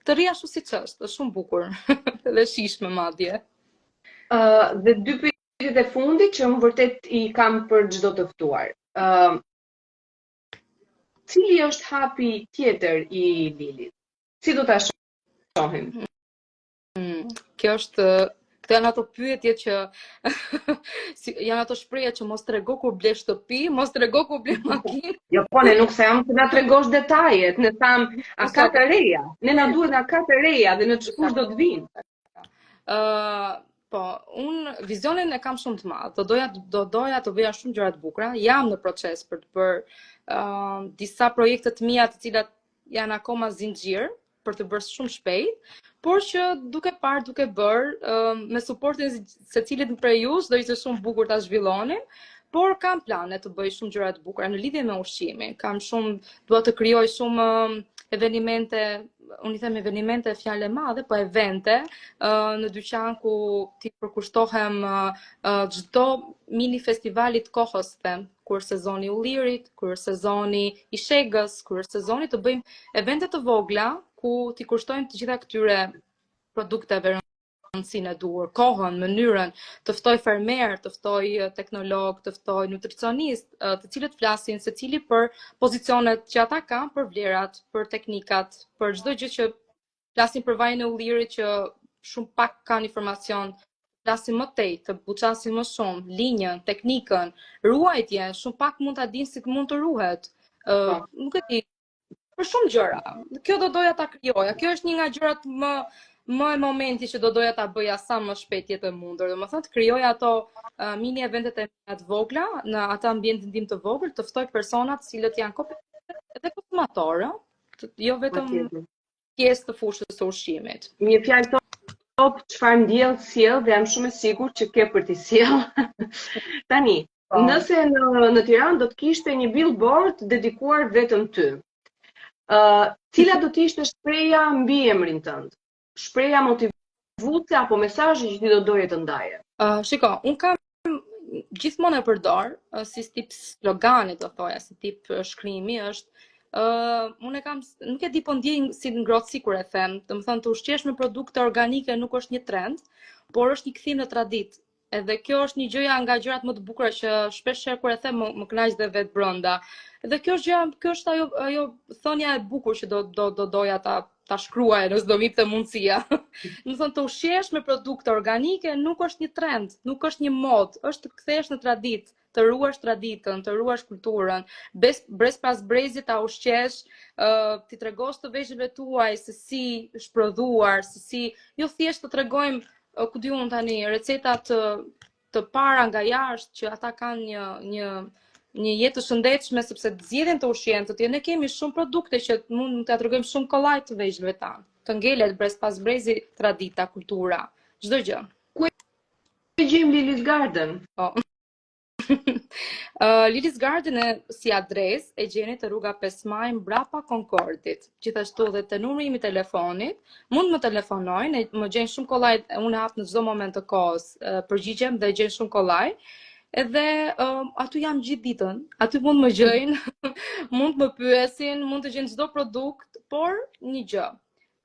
të rri ashtu siç është shumë bukur. Dhe shishme madje. Dhe dy pyetjet e fundit që më vërtet i kam për çdo të ftuar. Cili është hapi tjetër i Lilit? Si do ta shohim? Kjo është Këto janë ato pyetje që janë ato shprehje që mos trego kur ble shtëpi, mos trego kur ble makinë. Jo, po ne nuk tham të na tregosh detajet, ne tham a ka të reja. Ne na duhet a ka të reja dhe në çkush do të vinë. Po, unë vizionin e kam shumë të madh. Do doja të bëja shumë gjëra të bukura. Jam në proces për të bërë disa projekte të mia të cilat janë akoma zinxhir për të bërë shumë shpejt, por që duke bërë me suportin secilit prej jush do ishte shumë bukur ta zhvillonim, por kam plane të bëj shumë gjëra të bukura në lidhje me ushqimin. Dua të krijoj shumë evenimente, unë i them evenimente fjalë e madhe, po evente në dyqan ku ti përkushtohem çdo mini festivalit kohës them, kur sezoni ullirit, kur sezoni i shegës, kur sezoni të bëjmë evente të vogla ku ti kushtojmë të gjitha këtyre produkteve rëndësinë e duhur, kohën, mënyrën, të ftoj fermer, të ftoj teknolog, të ftoj nutricionist, të cilët flasin secili për pozicionet që ata kanë, për vlerat, për teknikat, për çdo gjë që flasin për vajin e ullirit që shumë pak kanë informacion, flasin më tej, të buçasin më shumë, linjën, teknikën, ruajtjen, shumë pak mund ta dinë si mund të ruhet. Nuk e di, për shumë gjëra. Kjo do doja ta krijoja. Kjo është një nga gjërat më e momenti që do doja ta bëja sa më shpejt jetë e mundur. Domethënë të krijoja ato mini eventet e mia të vogla, në atë ambient ndim të vogël, të ftoj persona të cilët janë kompetentë edhe konsumatorë, jo vetëm pjesë të fushës së ushqimit. Një fjalë top çfarë ndjell sjell dhe jam shumë e sigurt që ke për të sjell. Tani, nëse në Tiranë do të kishte një billboard dedikuar vetëm ty, cila do të ishte shpreha mbi emrin tënd? Shpreha motivuese apo mesazhi që ti do doje të ndaje? Shiko, unë kam gjithmonë e përdor si tip slogani, do thoja, si tip shkrimi është unë e kam, nuk e di po ndjej si ngrohtësi kur e them, domethënë të ushqesh me produkte organike nuk është një trend, por është një kthim në traditë. Edhe kjo është një gjëja nga gjërat më të bukura që shpesh kur e them më kënaq dhe vetë brenda. Edhe kjo është ajo thënia e bukur që do doja ta shkruaj nëse do vipte mundësia. Do thonë të ushqesh me produkte organike nuk është një trend, nuk është një mod, është të kthesh në traditë, të ruash traditën, të ruash kulturën. Brez pas brezit ta ushqesh, ti tregosh të veshjeve tuaj se si është prodhuar, se si jo thjesht të tregojmë ku di unë tani, recetat të para nga jashtë që ata kanë një jetë të shëndetshme sepse të zgjedhin të ushqen, ne kemi shumë produkte që mund t'ia tregojmë shumë kollaj të veshjeve tanë. Të ngelet brez pas brezi tradita, kultura, çdo gjë. Ku e gjejmë Lily's Garden? Po. Lily's Garden si adres e gjeni te rruga 5 Maj mbrapa Concordit. Gjithashtu edhe te numri im i telefonit, mund më telefonojnë, më gjejnë shumë kollaj, unë hap në çdo moment të kohës, përgjigjem dhe gjejnë shumë kollaj. Edhe aty jam gjithë ditën, aty mund më gjejnë, mund më pyesin, mund të gjejnë çdo produkt, por një gjë.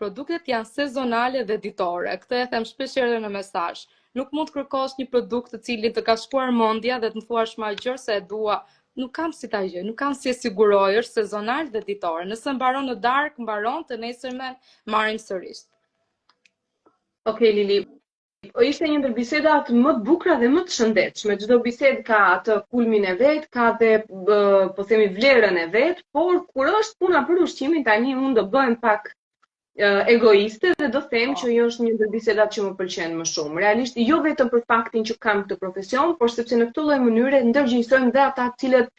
Produktet janë sezonale dhe ditore. Këtë e them shpesh edhe në mesazh. Nuk mund të kërkosh një produkt të cilin të ka shkuar mendja dhe të më thuash ma gjërë se e dua. Nuk kam si ta gjë, nuk kam si e siguroj, është sezonal dhe ditore. Nëse mbaron në darkë, mbaron, të nesërmen marrim sërish. Okej, Lili. Ishte një ndër bisedat më të bukura dhe më të shëndetshme. Çdo bisedë ka atë kulmin e vet, ka dhe po themi vlerën e vet, por kur është puna për ushqimin, tani unë do bëhem pak egoiste dhe do them që jo është një ndër bisedat që më pëlqen më shumë. Realisht jo vetëm për faktin që kam këtë profesion, por sepse në këtë lloj mënyre ndërgjegjësojmë dhe ata të cilët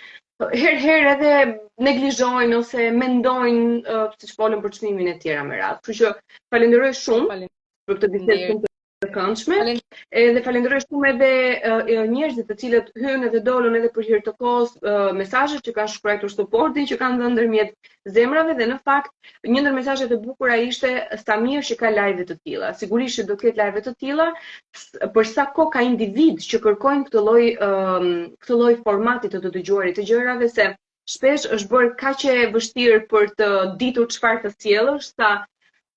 herë edhe neglizhojnë ose mendojnë siç folën për çmimin e tjera me radhë. Kështu që falenderoj shumë për këtë bisedë shumë të këndshme. Edhe falenderoj shumë edhe njerëzit të cilët hyn edhe dolën edhe për hir të kohës, mesazhet që kanë shkruar supportin që kanë dhënë ndërmjet zemrave dhe në fakt një ndër mesazhet e bukura ishte sa mirë që ka live të tilla. Sigurisht që do ketë live të tilla për sa kohë ka individ që kërkojnë këtë lloj formati të dëgjuarit të gjërave se shpesh është bërë kaq e vështirë për të ditur çfarë të sjellësh sa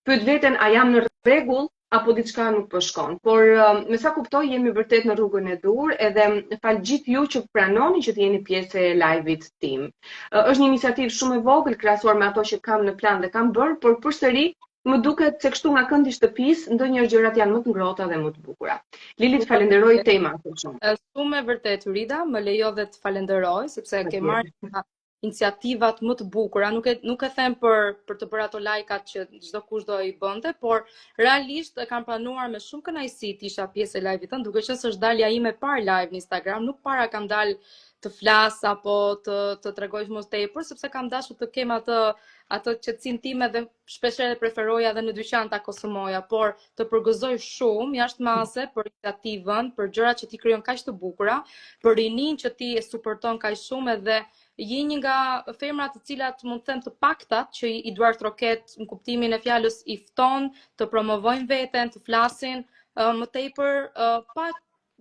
pyet veten a jam në rregull apo diçka nuk po shkon. Por me sa kuptoj jemi vërtet në rrugën e dur edhe fal gjithë ju që pranoni që të jeni pjesë e live-it tim. Është një iniciativë shumë e vogël krahasuar me ato që kam në plan dhe kam bërë, por përsëri më duket se kështu nga këndi i shtëpisë ndonjëherë gjërat janë më të ngrohta dhe më të bukura. Lili, të falenderoj tema shumë. Shumë e vërtet Rida, më lejo dhe të falenderoj sepse ke marrë iniciativat më të bukura, nuk e them për të bërë ato lajkat që çdo kush do i bënte, por realisht e kam planuar me shumë kënaqësi të isha pjesë e live-it tënd, duke qenë se është dalja ime e parë live në Instagram, nuk para kam dalë të flas apo të tregoj më tepër, sepse kam dashur të kem atë qetësinë time dhe shpeshherë preferoja edhe në dyqan ta konsumoja, por të përgëzoj shumë jashtëmase për iniciativën, për gjërat që ti krijon kaq të bukura, për rinin që ti e suporton kaq shumë edhe je një nga femrat të cilat mund të them të paktat që i duart roket në kuptimin e fjalës i fton të promovojnë veten, të flasin më tepër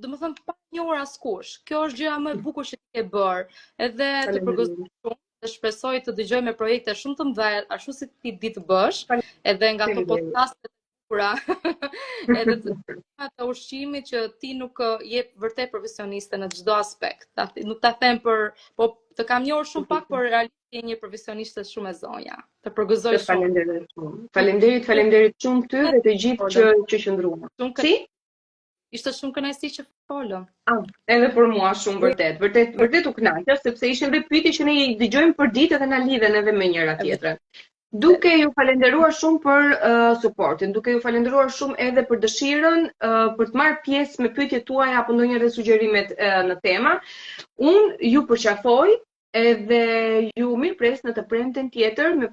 domethënë pa njohur askush. Kjo është gjëja më e bukur që ti ke bërë. Edhe të përgëzoj shumë dhe shpresoj të dëgjoj me projekte shumë të mëdha, ashtu si ti di të bësh, edhe nga këto podcaste të bukura, edhe të ushqimit që ti nuk je vërtet profesioniste në çdo aspekt. Nuk ta them po të kam njohur shumë pak, por realisht je një profesioniste shumë e zonja. Të përgëzoj shumë. Faleminderit shumë ty dhe të gjithë që qëndruan. Si? Ishte shumë kënaqësi që folëm. Edhe për mua shumë vërtet u kënaqja sepse ishin dhe pyetje që ne i dëgjojmë për ditë dhe na lidhen edhe me njëra tjetrën. Duke ju falenderuar shumë për suportin, duke ju falenderuar shumë edhe për dëshirën për të marrë pjesë me pyetjet tuaja apo ndonjëherë sugjerimet në tema, unë ju përqafoj edhe ju mirëpres në të premten tjetër me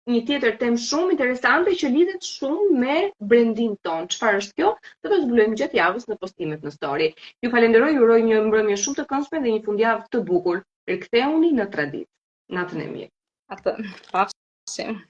një tjetër temë shumë interesante që lidhet shumë me brandin ton. Çfarë është kjo? Do ta zbulojmë gjatë javës në postimet në story. Ju falenderoj, ju uroj një mbrëmje shumë të këndshme dhe një fundjavë të bukur. Riktheuni në traditë. Natën e mirë. Atë, pafshim.